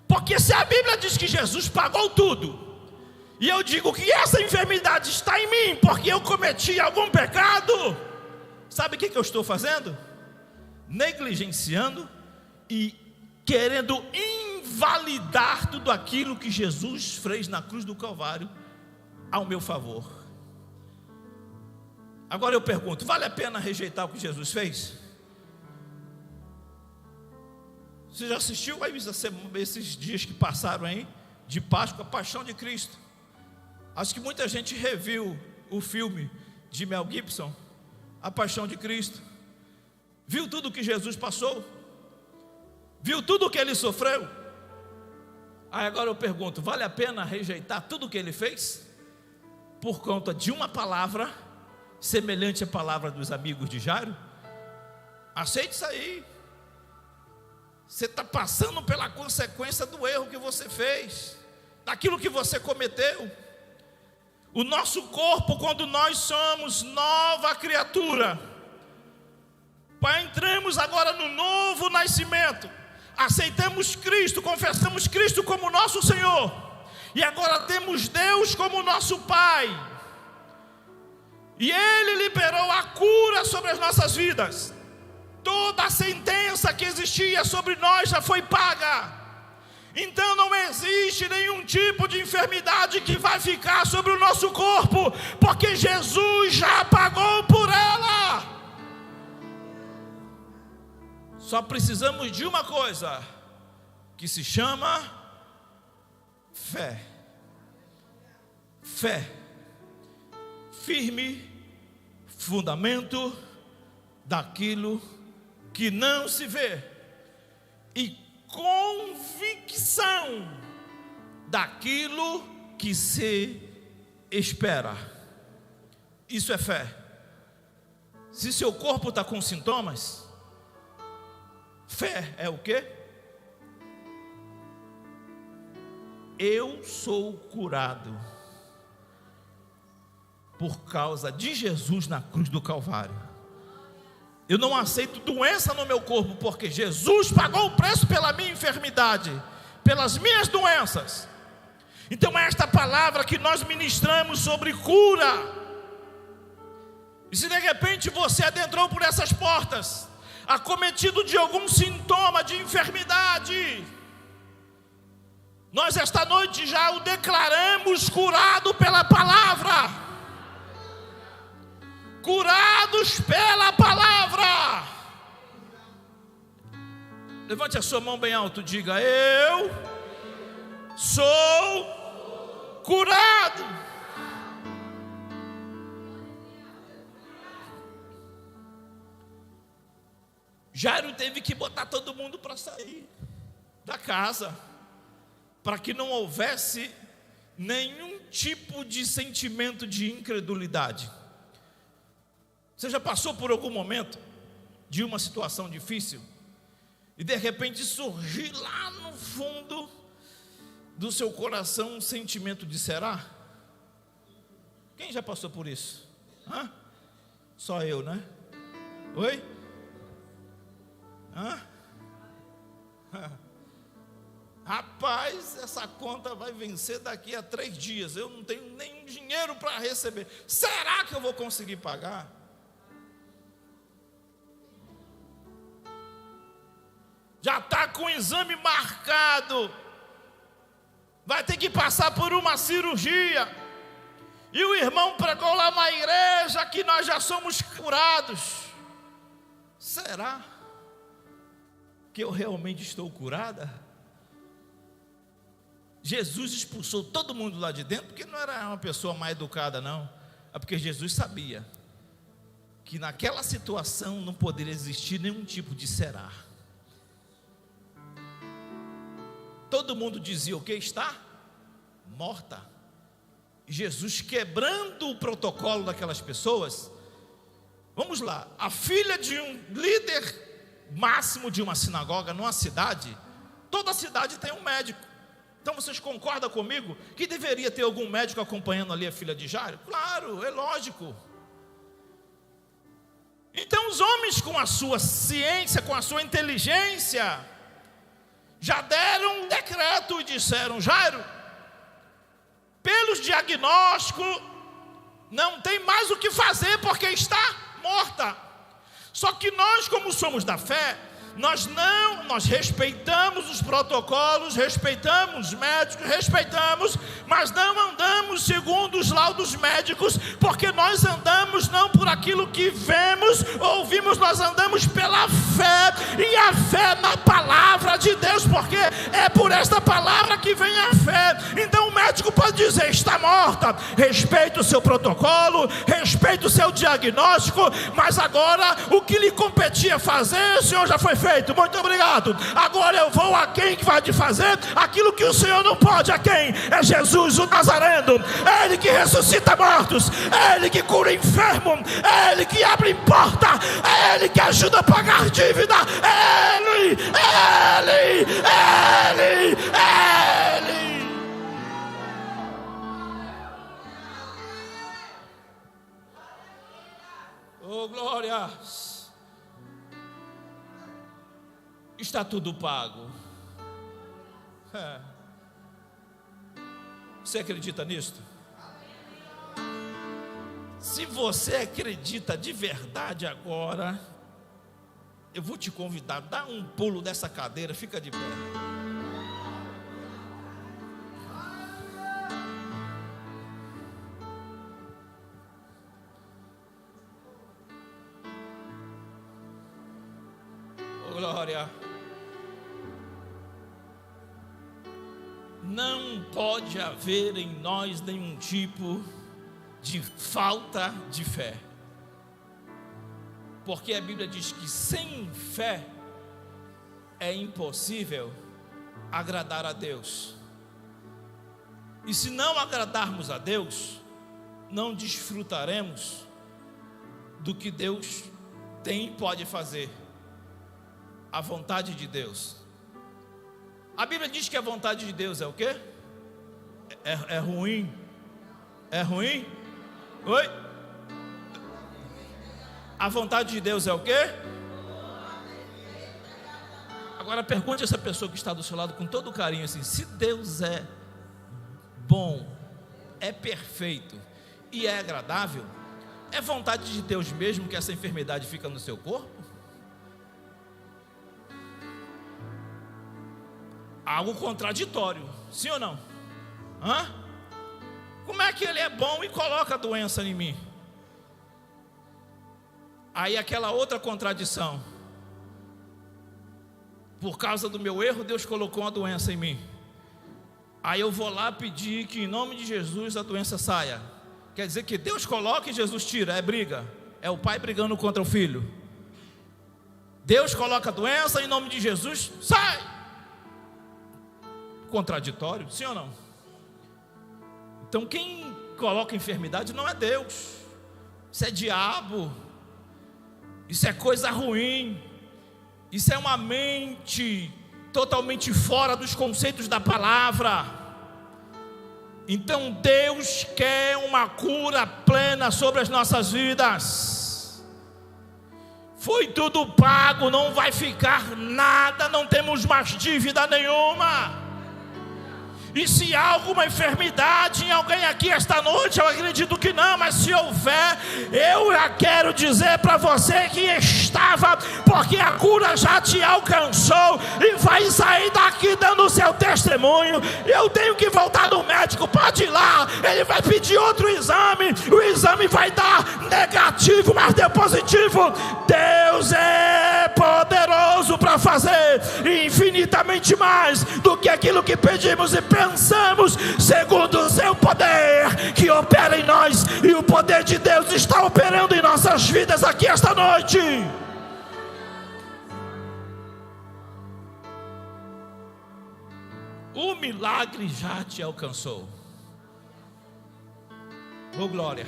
Porque se a Bíblia diz que Jesus pagou tudo, e eu digo que essa enfermidade está em mim porque eu cometi algum pecado, sabe o que eu estou fazendo? Negligenciando e querendo invalidar tudo aquilo que Jesus fez na cruz do Calvário ao meu favor. Agora eu pergunto: vale a pena rejeitar o que Jesus fez? Você já assistiu aí esses dias que passaram aí de Páscoa, Paixão de Cristo? Acho que muita gente reviu o filme de Mel Gibson, A Paixão de Cristo. Viu tudo que Jesus passou? Viu tudo o que ele sofreu? Aí agora eu pergunto: vale a pena rejeitar tudo o que ele fez por conta de uma palavra semelhante à palavra dos amigos de Jairo? Aceite isso aí. Você está passando pela consequência do erro que você fez, daquilo que você cometeu. O nosso corpo, quando nós somos nova criatura, entramos agora no novo nascimento, aceitamos Cristo, confessamos Cristo como nosso Senhor, e agora temos Deus como nosso Pai, e Ele liberou a cura sobre as nossas vidas. Toda a sentença que existia sobre nós já foi paga. Então não existe nenhum tipo de enfermidade que vai ficar sobre o nosso corpo, porque Jesus já pagou por ela. Só precisamos de uma coisa, que se chama fé. Fé. Firme fundamento daquilo que não se vê, e convicção daquilo que se espera. Isso é fé. Se seu corpo está com sintomas, fé é o quê? Eu sou curado por causa de Jesus na cruz do Calvário. Eu não aceito doença no meu corpo, porque Jesus pagou o preço pela minha enfermidade, pelas minhas doenças. Então é esta palavra que nós ministramos sobre cura. E se de repente você adentrou por essas portas, acometido de algum sintoma de enfermidade, nós esta noite já o declaramos curado pela palavra. Curados pela palavra. Levante a sua mão bem alto, diga: eu sou curado. Jairo teve que botar todo mundo para sair da casa, para que não houvesse nenhum tipo de sentimento de incredulidade. Você já passou por algum momento de uma situação difícil e de repente surgir lá no fundo do seu coração um sentimento de será? Quem já passou por isso? Hã? Só eu, né? Oi? Hã? Rapaz, essa conta vai vencer daqui a 3 dias. Eu não tenho nem dinheiro para receber. Será que eu vou conseguir pagar? já está com o exame marcado, vai ter que passar por uma cirurgia, e o irmão pregou lá na igreja que nós já somos curados. Será que eu realmente estou curada? Jesus expulsou todo mundo lá de dentro, porque não era uma pessoa mal educada, não. É porque Jesus sabia que naquela situação não poderia existir nenhum tipo de será. Todo mundo dizia o que? Está morta. Jesus, quebrando o protocolo daquelas pessoas. Vamos lá, a filha de um líder máximo de uma sinagoga numa cidade, toda cidade tem um médico. Então vocês concordam comigo que deveria ter algum médico acompanhando ali a filha de Jairo? Claro, é lógico. Então os homens, com a sua ciência, com a sua inteligência, já deram um decreto e disseram: Jairo, pelos diagnósticos, não tem mais o que fazer, porque está morta. Só que nós, como somos da fé, nós respeitamos os protocolos, respeitamos os médicos, mas não andamos segundo os laudos médicos, porque nós andamos não por aquilo que vemos, ouvimos, nós andamos pela fé, e a fé na palavra de Deus, porque é por esta palavra que vem a fé. Então o médico pode dizer: está morta, respeita o seu protocolo, respeita o seu diagnóstico, mas agora o que lhe competia fazer, o Senhor já foi feito. Muito obrigado. Agora eu vou a quem que vai te fazer aquilo que o Senhor não pode. A quem? É Jesus o Nazareno. É Ele que ressuscita mortos, é Ele que cura enfermo, é Ele que abre porta, é Ele que ajuda a pagar dívida. Ele. Oh, glória. Está tudo pago. Você acredita nisto? Se você acredita de verdade agora, eu vou te convidar, dá um pulo dessa cadeira, fica de pé. Oh, glória. Não pode haver em nós nenhum tipo de falta de fé, porque a Bíblia diz que sem fé é impossível agradar a Deus. E se não agradarmos a Deus, não desfrutaremos do que Deus tem e pode fazer, a vontade de Deus. A Bíblia diz que a vontade de Deus é o quê? É ruim. É ruim? Oi? A vontade de Deus é o quê? Agora pergunte a essa pessoa que está do seu lado com todo carinho assim: se Deus é bom, é perfeito e é agradável, é vontade de Deus mesmo que essa enfermidade fica no seu corpo? Algo contraditório, sim ou não? Como é que Ele é bom e coloca a doença em mim? Aí aquela outra contradição: por causa do meu erro, Deus colocou uma doença em mim. Aí eu vou lá pedir que em nome de Jesus a doença saia. Quer dizer que Deus coloca e Jesus tira, é briga. É o pai brigando contra o filho. Deus coloca a doença, em nome de Jesus, sai! Contraditório, sim ou não? Então quem coloca enfermidade não é Deus, isso é diabo, isso é coisa ruim, isso é uma mente totalmente fora dos conceitos da palavra. Então Deus quer uma cura plena sobre as nossas vidas. Foi tudo pago, não vai ficar nada, não temos mais dívida nenhuma. E se há alguma enfermidade em alguém aqui esta noite, eu acredito que não, mas se houver, eu já quero dizer para você que estava, porque a cura já te alcançou e vai sair daqui dando o seu testemunho. Eu tenho que voltar no médico, pode ir lá, ele vai pedir outro exame, o exame vai dar negativo, mas deu positivo. Deus é poderoso para fazer infinitamente mais do que aquilo que pedimos e pensamos, segundo o seu poder que opera em nós. E o poder de Deus está operando em nossas vidas aqui esta noite. O milagre já te alcançou. Oh glória.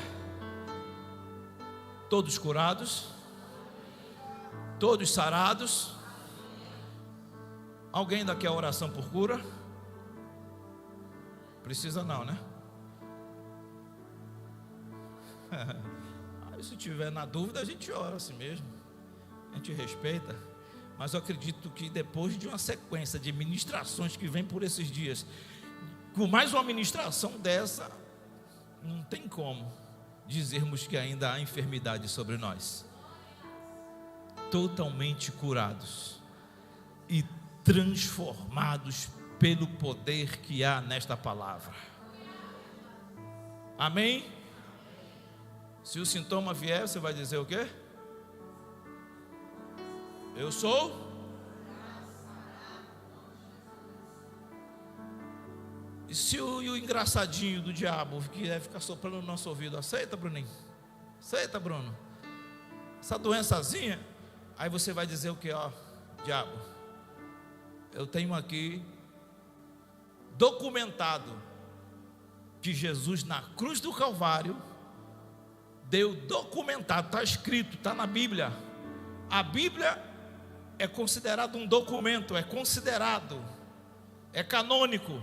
Todos curados, todos sarados. Alguém ainda quer oração por cura? Precisa não, né? Se tiver na dúvida, a gente ora assim mesmo, a gente respeita. Mas eu acredito que depois de uma sequência de ministrações que vem por esses dias, com mais uma ministração dessa, não tem como dizermos que ainda há enfermidade sobre nós. Totalmente curados e transformados pelo poder que há nesta palavra. Amém? Se o sintoma vier, você vai dizer o quê? Eu sou. E se o engraçadinho do diabo que deve ficar soprando no nosso ouvido, aceita, Bruninho? Aceita, Bruno? Essa doençazinha, aí você vai dizer o quê? Ó, diabo, eu tenho aqui documentado que Jesus na cruz do Calvário deu documentado, está escrito, está na Bíblia. A Bíblia é considerado um documento, é considerado, é canônico.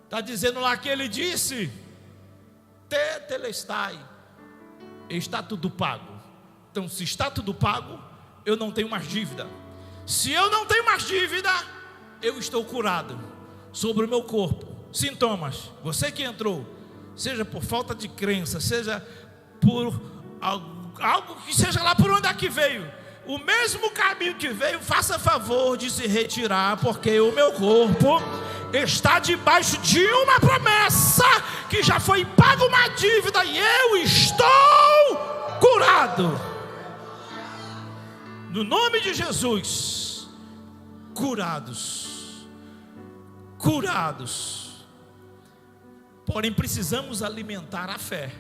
Está dizendo lá que ele disse: tetelestai, está tudo pago. Então, se está tudo pago, eu não tenho mais dívida. Se eu não tenho mais dívida, eu estou curado sobre o meu corpo. Sintomas, você que entrou, seja por falta de crença, seja por algo que seja lá por onde é que veio, o mesmo caminho que veio, faça favor de se retirar, porque o meu corpo está debaixo de uma promessa, que já foi paga uma dívida, e eu estou curado, no nome de Jesus. Curados, curados. Porém precisamos alimentar a fé.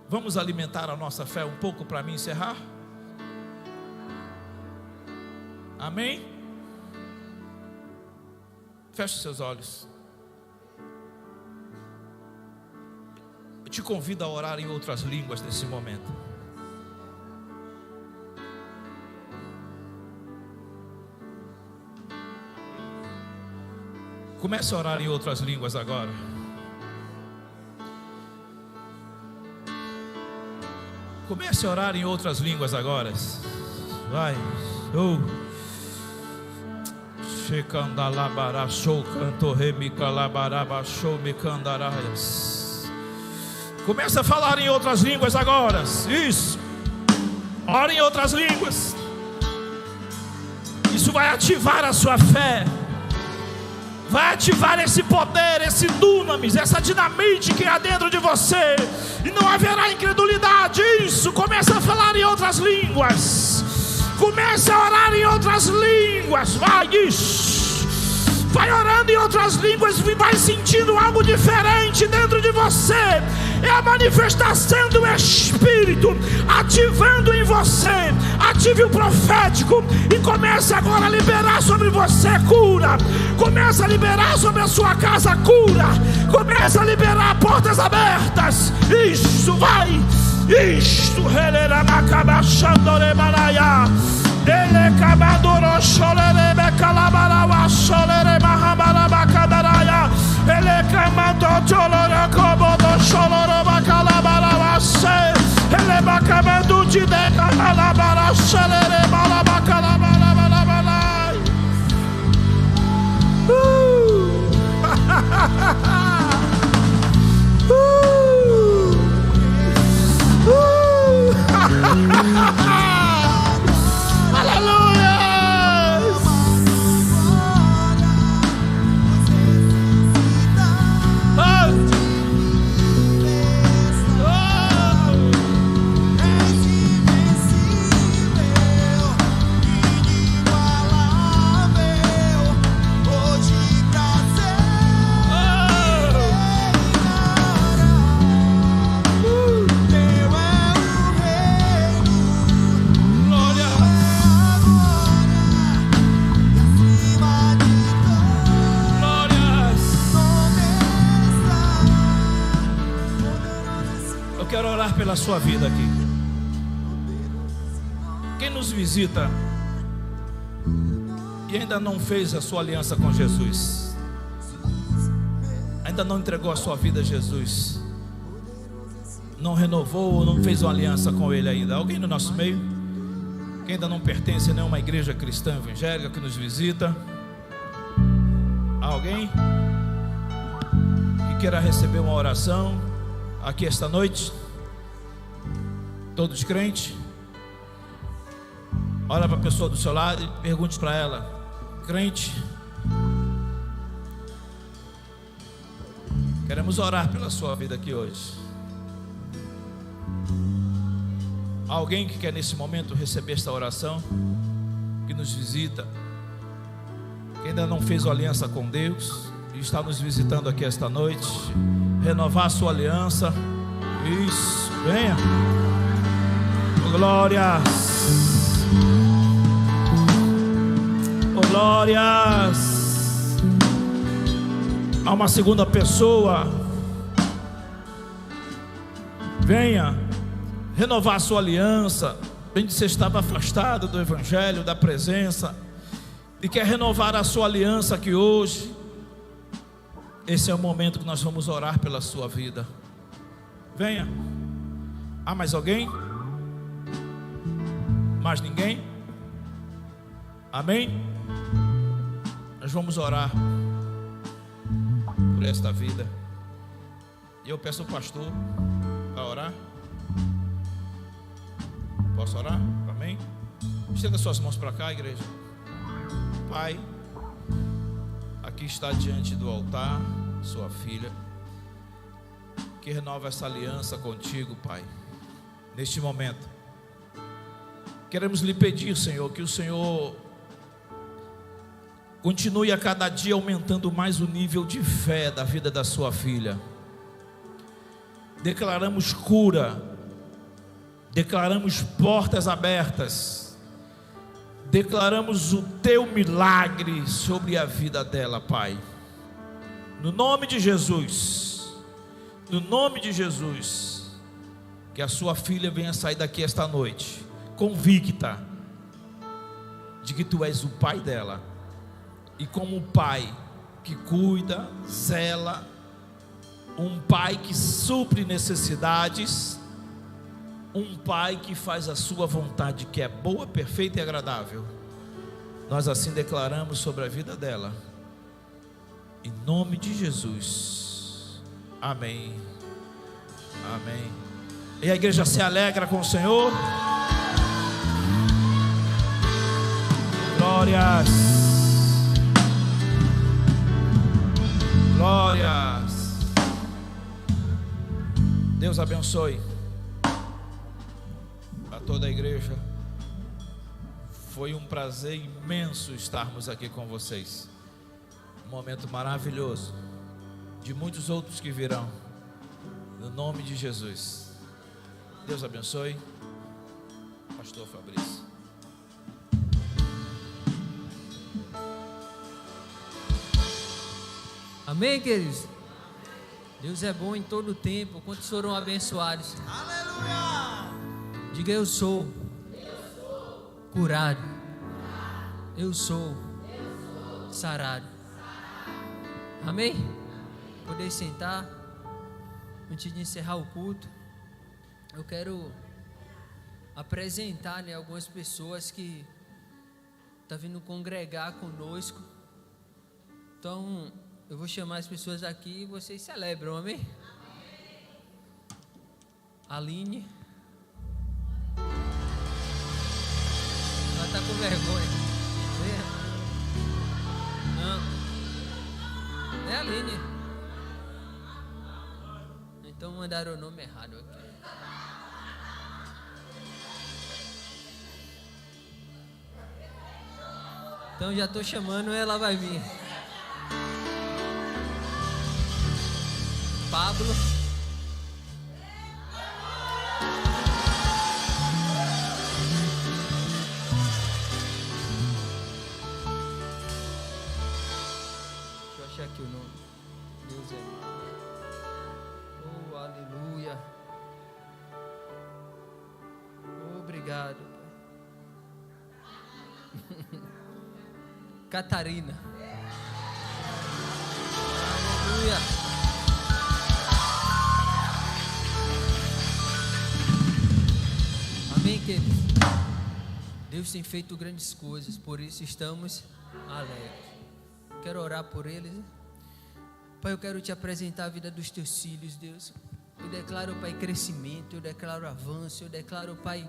Vamos alimentar a nossa fé um pouco para mim encerrar? Amém? Feche seus olhos. Eu te convido a orar em outras línguas nesse momento. Comece a orar em outras línguas agora. Comece a orar em outras línguas agora. Vai. Comece a falar em outras línguas agora. Isso. Ore em outras línguas. Isso vai ativar a sua fé. Vai ativar esse poder, esse dunamis, essa dinamite que há dentro de você. E não haverá incredulidade. Isso, comece a falar em outras línguas. Comece a orar em outras línguas. Vai, isso. Vai orando em outras línguas e vai sentindo algo diferente dentro de você. É a manifestação do Espírito ativando em você. Ative o profético e comece agora a liberar sobre você cura. Comece a liberar sobre a sua casa cura. Comece a liberar portas abertas. Isso, vai. Isto pela sua vida aqui. Quem nos visita e ainda não fez a sua aliança com Jesus, ainda não entregou a sua vida a Jesus, não renovou ou não fez uma aliança com Ele ainda? Alguém no nosso meio que ainda não pertence a nenhuma igreja cristã evangélica que nos visita? Alguém que queira receber uma oração aqui esta noite? Todos crentes? Olha para a pessoa do seu lado e pergunte para ela: crente? Queremos orar pela sua vida aqui hoje. Alguém que quer nesse momento receber esta oração, que nos visita, que ainda não fez a aliança com Deus e está nos visitando aqui esta noite, renovar a sua aliança. Isso, venha. Oh, glórias. Oh, glórias. Há uma segunda pessoa. Venha renovar a sua aliança. Bem, você estava afastado do evangelho, da presença, e quer renovar a sua aliança aqui hoje. Esse é o momento que nós vamos orar pela sua vida. Venha. Há mais alguém? Mais ninguém? Amém? Nós vamos orar por esta vida. E eu peço ao pastor para orar. Posso orar? Amém? Estenda suas mãos para cá, igreja. Pai, aqui está diante do altar sua filha, que renova essa aliança contigo, Pai. Neste momento queremos lhe pedir, Senhor, que o Senhor continue a cada dia aumentando mais o nível de fé da vida da sua filha. Declaramos cura, declaramos portas abertas, declaramos o teu milagre sobre a vida dela, Pai. No nome de Jesus, no nome de Jesus, que a sua filha venha sair daqui esta noite convicta de que tu és o pai dela, e como pai que cuida, zela, um pai que supre necessidades, um pai que faz a sua vontade, que é boa, perfeita e agradável. Nós assim declaramos sobre a vida dela, em nome de Jesus. Amém. Amém. E a igreja se alegra com o Senhor. Glórias. Glórias. Deus abençoe a toda a igreja. Foi um prazer imenso estarmos aqui com vocês. Um momento maravilhoso, de muitos outros que virão, no nome de Jesus. Deus abençoe. Pastor Fabrício. Amém, queridos? Deus é bom em todo o tempo. Quantos foram abençoados? Aleluia! Diga: eu sou curado. Eu sou sarado. Amém? Poder sentar. Antes de encerrar o culto, eu quero apresentar, algumas pessoas que estão vindo congregar conosco. Então eu vou chamar as pessoas aqui e vocês celebram, amém? Aline. Ela está com vergonha. Não. É a Aline. Então mandaram o nome errado aqui. Então já estou chamando, ela vai vir. Pablo. Deixa eu achar aqui o nome. Deus é. Oh, aleluia. Obrigado, Pai. Catarina. Aleluia. Amém, queridos? Deus tem feito grandes coisas, por isso estamos alegres. Quero orar por eles. Pai, eu quero te apresentar a vida dos teus filhos, Deus. Eu declaro, Pai, crescimento, eu declaro avanço, eu declaro, Pai,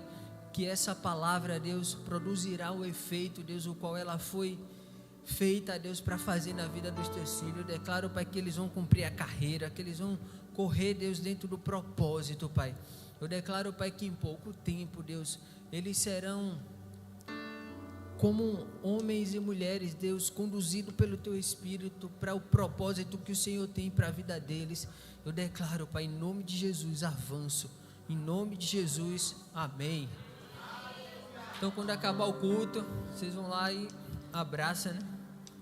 que essa palavra, Deus, produzirá o efeito, Deus, o qual ela foi feita, Deus, para fazer na vida dos teus filhos. Eu declaro, Pai, que eles vão cumprir a carreira, que eles vão correr, Deus, dentro do propósito, Pai. Eu declaro, Pai, que em pouco tempo, Deus, eles serão como homens e mulheres, Deus, conduzidos pelo Teu Espírito para o propósito que o Senhor tem para a vida deles. Eu declaro, Pai, em nome de Jesus, avanço. Em nome de Jesus, amém. Então, quando acabar o culto, vocês vão lá e abraçam, né?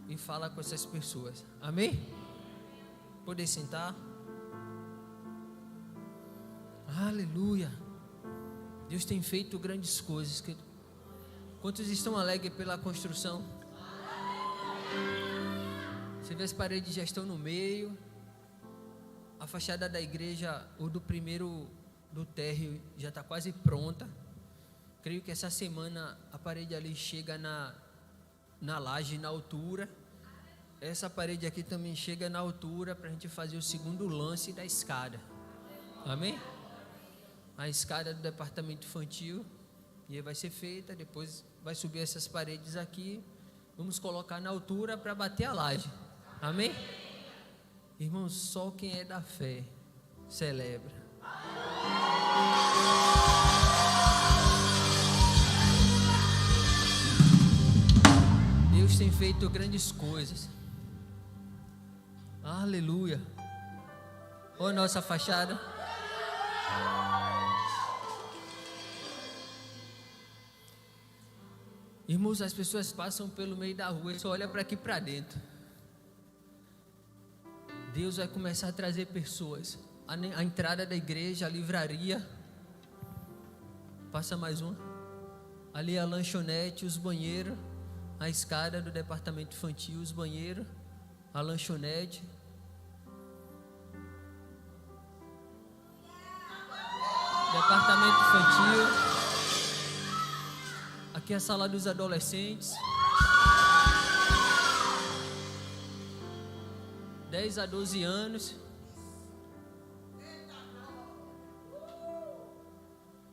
E falam com essas pessoas. Amém? Poder sentar. Aleluia. Deus tem feito grandes coisas. Quantos estão alegres pela construção? Você vê as paredes já estão no meio. A fachada da igreja, ou do primeiro do térreo, já está quase pronta. Creio que essa semana a parede ali chega na laje, na altura. Essa parede aqui também chega na altura para a gente fazer o segundo lance da escada. Amém? A escada do departamento infantil. E aí vai ser feita, depois vai subir essas paredes aqui. Vamos colocar na altura para bater a laje. Amém? Irmãos, só quem é da fé celebra. Deus tem feito grandes coisas. Aleluia. Olha a nossa fachada. Irmãos, as pessoas passam pelo meio da rua e só olham para aqui para dentro. Deus vai começar a trazer pessoas. A entrada da igreja, a livraria. Passa mais uma. Ali a lanchonete, os banheiros. A escada do departamento infantil, os banheiros. A lanchonete. Departamento infantil. Aqui é a sala dos adolescentes. 10 a 12 anos.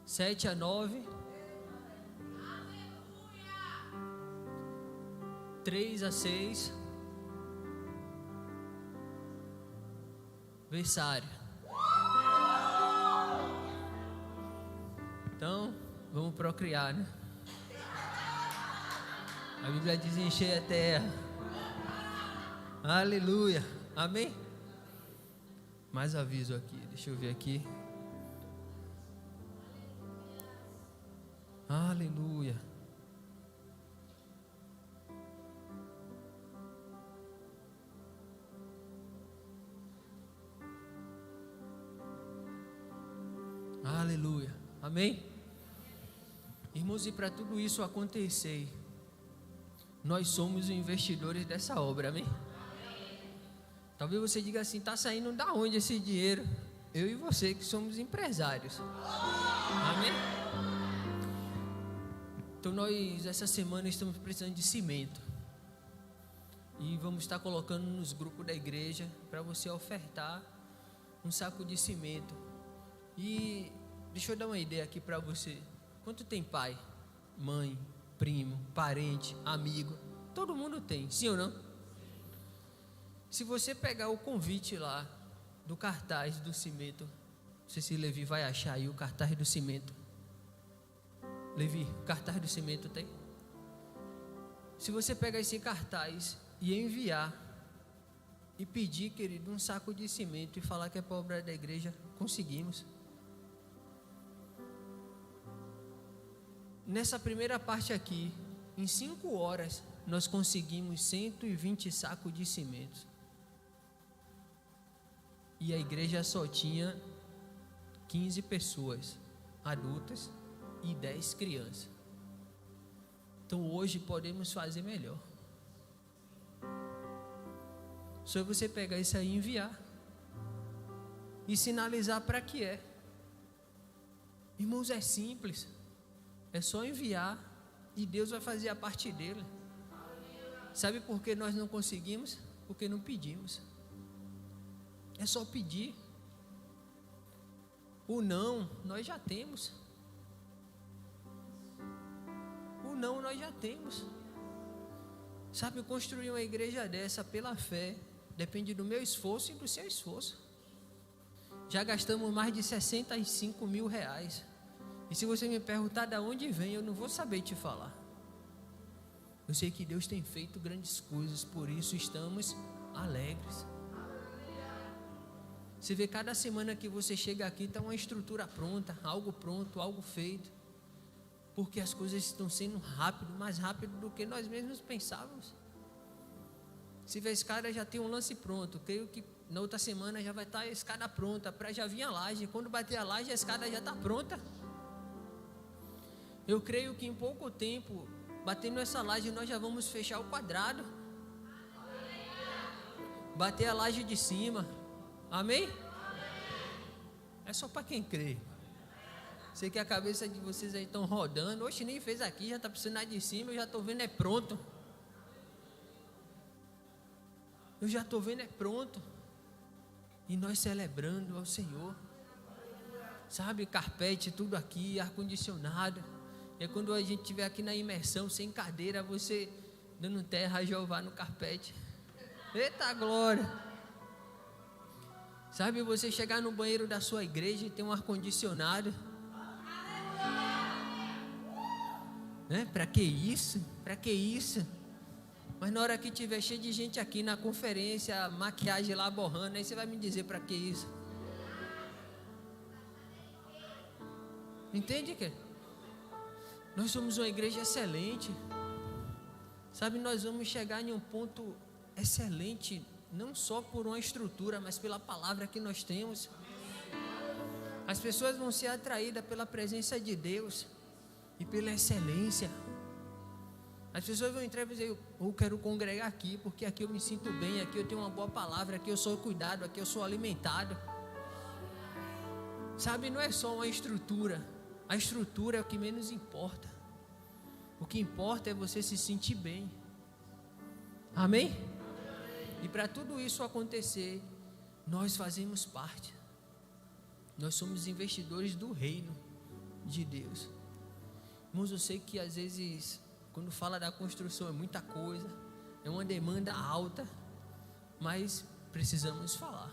7 a 9. 3 a 6. Versário. Então, vamos procriar, né? A Bíblia diz: encher a terra. Aleluia. Amém? Mais aviso aqui. Deixa eu ver aqui. Aleluia. Aleluia. Amém? Irmãos, e para tudo isso acontecer, nós somos os investidores dessa obra, amém? Talvez você diga assim: está saindo da onde esse dinheiro? Eu e você que somos empresários, amém? Então nós essa semana estamos precisando de cimento. E vamos estar colocando nos grupos da igreja para você ofertar um saco de cimento. E deixa eu dar uma ideia aqui para você. Quanto tem pai, mãe, primo, parente, amigo? Todo mundo tem, sim ou não? Se você pegar o convite lá do cartaz do cimento, não sei se Levi vai achar aí o cartaz do cimento. Levi, o cartaz do cimento tem? Se você pegar esse cartaz e enviar e pedir, querido, um saco de cimento e falar que é para a obra da igreja, conseguimos. Nessa primeira parte aqui, em 5 horas, nós conseguimos 120 sacos de cimento. E a igreja só tinha 15 pessoas adultas e 10 crianças. Então hoje podemos fazer melhor. Só você pegar isso aí e enviar. E sinalizar para que é. Irmãos, é simples. É só enviar e Deus vai fazer a parte dele. Sabe por que nós não conseguimos? Porque não pedimos. É só pedir. O não, nós já temos. O não, nós já temos. Sabe, construir uma igreja dessa pela fé depende do meu esforço e do seu esforço. Já gastamos mais de 65 mil reais. E se você me perguntar de onde vem, eu não vou saber te falar. Eu sei que Deus tem feito grandes coisas, por isso estamos alegres. Você vê, cada semana que você chega aqui está uma estrutura pronta, algo pronto, algo feito. Porque as coisas estão sendo rápido, mais rápido do que nós mesmos pensávamos. Se vê, a escada já tem um lance pronto. Creio que na outra semana já vai estar a escada pronta para já vir a laje. Quando bater a laje, a escada já está pronta. Eu creio que em pouco tempo, batendo essa laje, nós já vamos fechar o quadrado. Bater a laje de cima. Amém? É só para quem crê. Sei que a cabeça de vocês aí estão rodando. Oxe, nem fez aqui, já está precisando de cima. Eu já estou vendo, é pronto. Eu já estou vendo, é pronto. E nós celebrando ao Senhor. Sabe, carpete, tudo aqui, ar-condicionado. E quando a gente estiver aqui na imersão, sem cadeira, você dando terra a Jeová no carpete. Eita glória! Sabe, você chegar no banheiro da sua igreja e ter um ar-condicionado. Né? Para que isso? Para que isso? Mas na hora que tiver cheio de gente aqui na conferência, maquiagem lá borrando, aí você vai me dizer para que isso? Entende, que nós somos uma igreja excelente. Sabe, nós vamos chegar em um ponto excelente, não só por uma estrutura, mas pela palavra que nós temos. As pessoas vão ser atraídas pela presença de Deus e pela excelência. As pessoas vão entrar e dizer: eu quero congregar aqui, porque aqui eu me sinto bem, aqui eu tenho uma boa palavra, aqui eu sou cuidado, aqui eu sou alimentado. Sabe, não é só uma estrutura. A estrutura é o que menos importa. O que importa é você se sentir bem. Amém? E para tudo isso acontecer, nós fazemos parte. Nós somos investidores do reino de Deus. Irmãos, eu sei que às vezes, quando fala da construção, é muita coisa, é uma demanda alta, mas precisamos falar.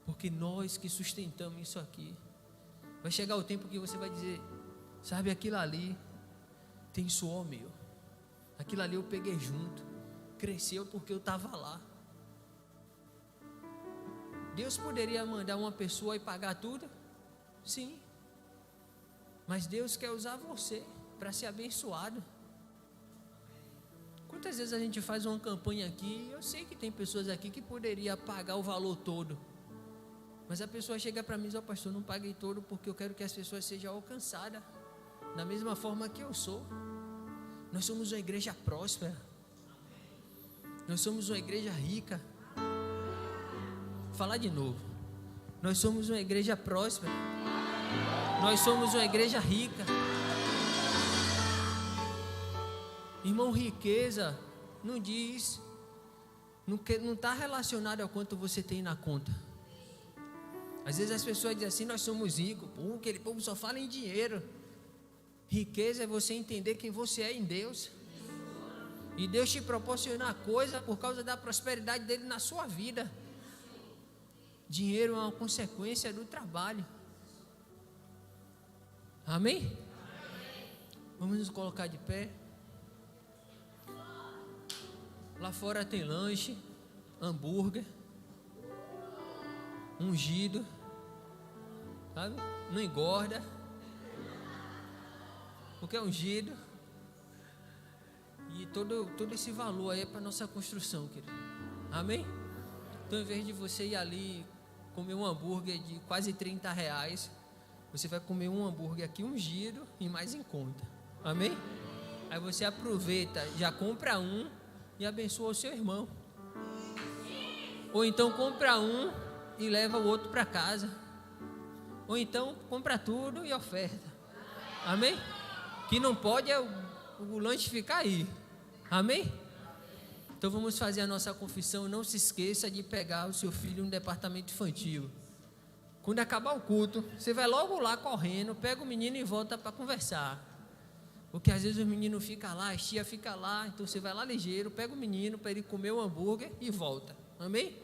Porque nós que sustentamos isso aqui, vai chegar o tempo que você vai dizer: sabe, aquilo ali tem suor meu, aquilo ali eu peguei junto, cresceu porque eu estava lá. Deus poderia mandar uma pessoa e pagar tudo? Sim. Mas Deus quer usar você para ser abençoado. Quantas vezes a gente faz uma campanha aqui, eu sei que tem pessoas aqui que poderia pagar o valor todo, mas a pessoa chega para mim e diz: pastor, não paguei todo porque eu quero que as pessoas sejam alcançadas da mesma forma que eu sou. Nós somos uma igreja próspera, nós somos uma igreja rica. Vou falar de novo: nós somos uma igreja próspera, nós somos uma igreja rica. Irmão, riqueza não diz, não está relacionado ao quanto você tem na conta. Às vezes as pessoas dizem assim: nós somos ricos, aquele povo só fala em dinheiro. Riqueza é você entender quem você é em Deus, e Deus te proporcionar coisa por causa da prosperidade dele na sua vida. Dinheiro é uma consequência do trabalho. Amém? Vamos nos colocar de pé. Lá fora tem lanche, hambúrguer, ungido, sabe? Não engorda, porque é ungido. E todo esse valor aí é para nossa construção, querido. Amém? Então, em vez de você ir ali comer um hambúrguer de quase 30 reais, você vai comer um hambúrguer aqui ungido e mais em conta. Amém? Aí você aproveita, já compra um e abençoa o seu irmão. Ou então compra um e leva o outro para casa. Ou então compra tudo e oferta. Amém? Que não pode é o lanche ficar aí. Amém? Então vamos fazer a nossa confissão. Não se esqueça de pegar o seu filho no departamento infantil. Quando acabar o culto, você vai logo lá correndo, pega o menino e volta para conversar. Porque às vezes o menino fica lá, a tia fica lá, então você vai lá ligeiro, pega o menino para ele comer o hambúrguer e volta. Amém?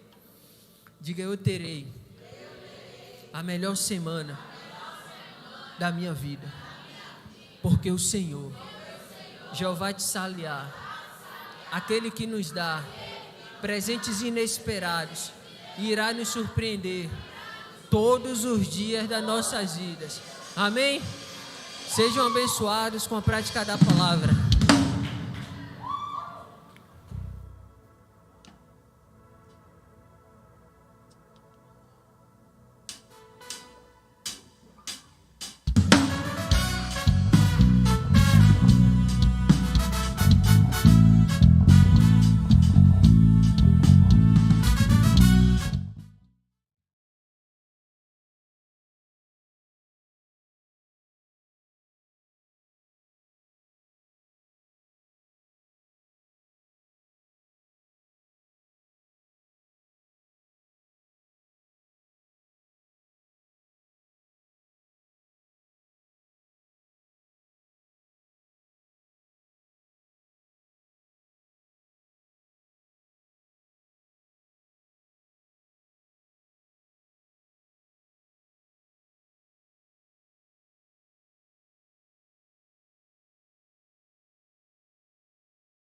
Diga: eu terei a melhor semana da minha vida, porque o Senhor, Jeová de Saliar, aquele que nos dá presentes inesperados, irá nos surpreender todos os dias das nossas vidas. Amém? Sejam abençoados com a prática da palavra.